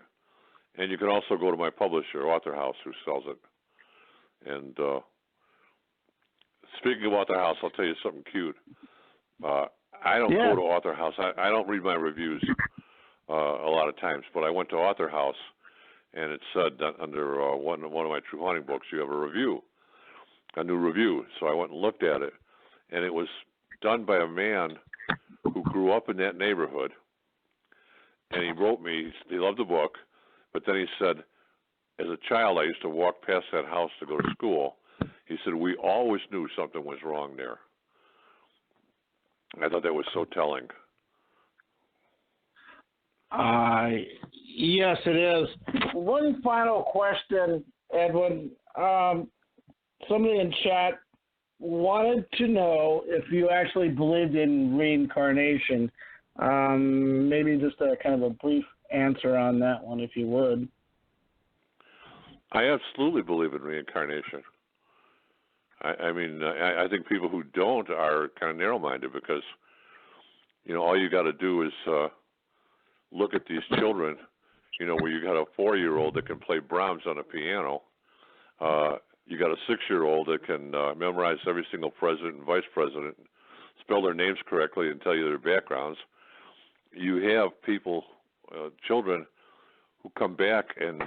And you can also go to my publisher, Author House, who sells it. And speaking of Author House, I'll tell you something cute. I don't go to Author House. I don't read my reviews a lot of times. But I went to Author House, and it said that under one of my True Haunting books, you have a new review. So I went and looked at it. And it was done by a man who grew up in that neighborhood. And he wrote me, he loved the book, but then he said, as a child, I used to walk past that house to go to school. He said, we always knew something was wrong there. I thought that was so telling. Yes, it is. One final question, Edwin. Somebody in chat wanted to know if you actually believed in reincarnation. Maybe just a kind of a brief answer on that one, if you would. I absolutely believe in reincarnation. I think people who don't are kind of narrow-minded because, all you got to do is look at these children, where you got a 4-year-old that can play Brahms on a piano. You got a 6-year-old that can memorize every single president and vice president, spell their names correctly, and tell you their backgrounds. You have people, children, who come back and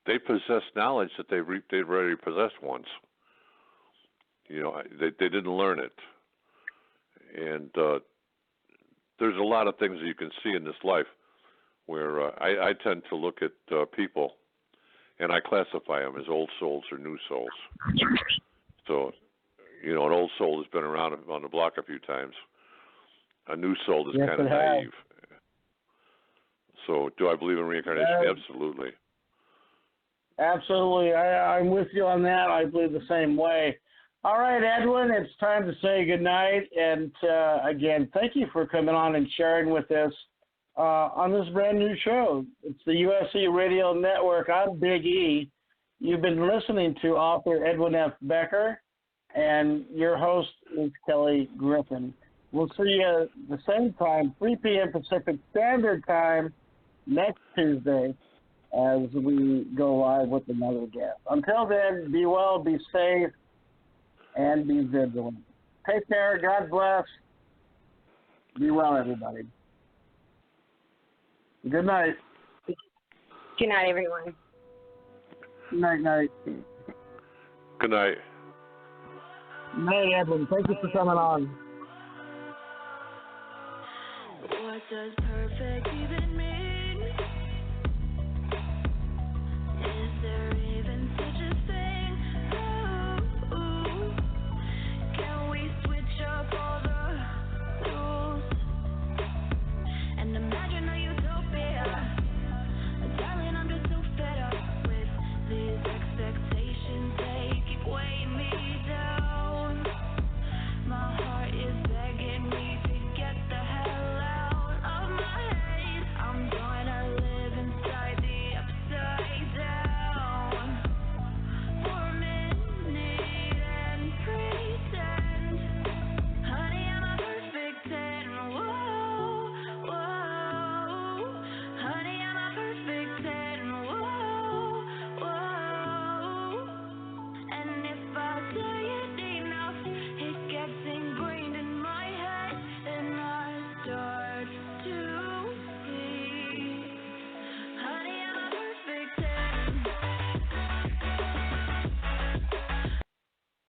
they possess knowledge that they've already possessed once. They didn't learn it, and there's a lot of things that you can see in this life where I tend to look at people. And I classify them as old souls or new souls. So, an old soul has been around on the block a few times. A new soul is kind of naive. So, do I believe in reincarnation? Absolutely. Absolutely. I'm with you on that. I believe the same way. All right, Edwin, it's time to say goodnight. And, again, thank you for coming on and sharing with us on this brand new show. It's the USC Radio Network. I'm Big E. You've been listening to author Edwin F. Becker. and your host is Kelly Griffin. We'll see you the same time, 3 p.m. Pacific Standard Time, next Tuesday, as we go live with another guest. Until then, be well, be safe, and be vigilant. Take care. God bless. Be well, everybody. Good night. Good night, everyone. Night, night. Good night. Night, Edwin. Thank you for coming on. What does perfect even mean?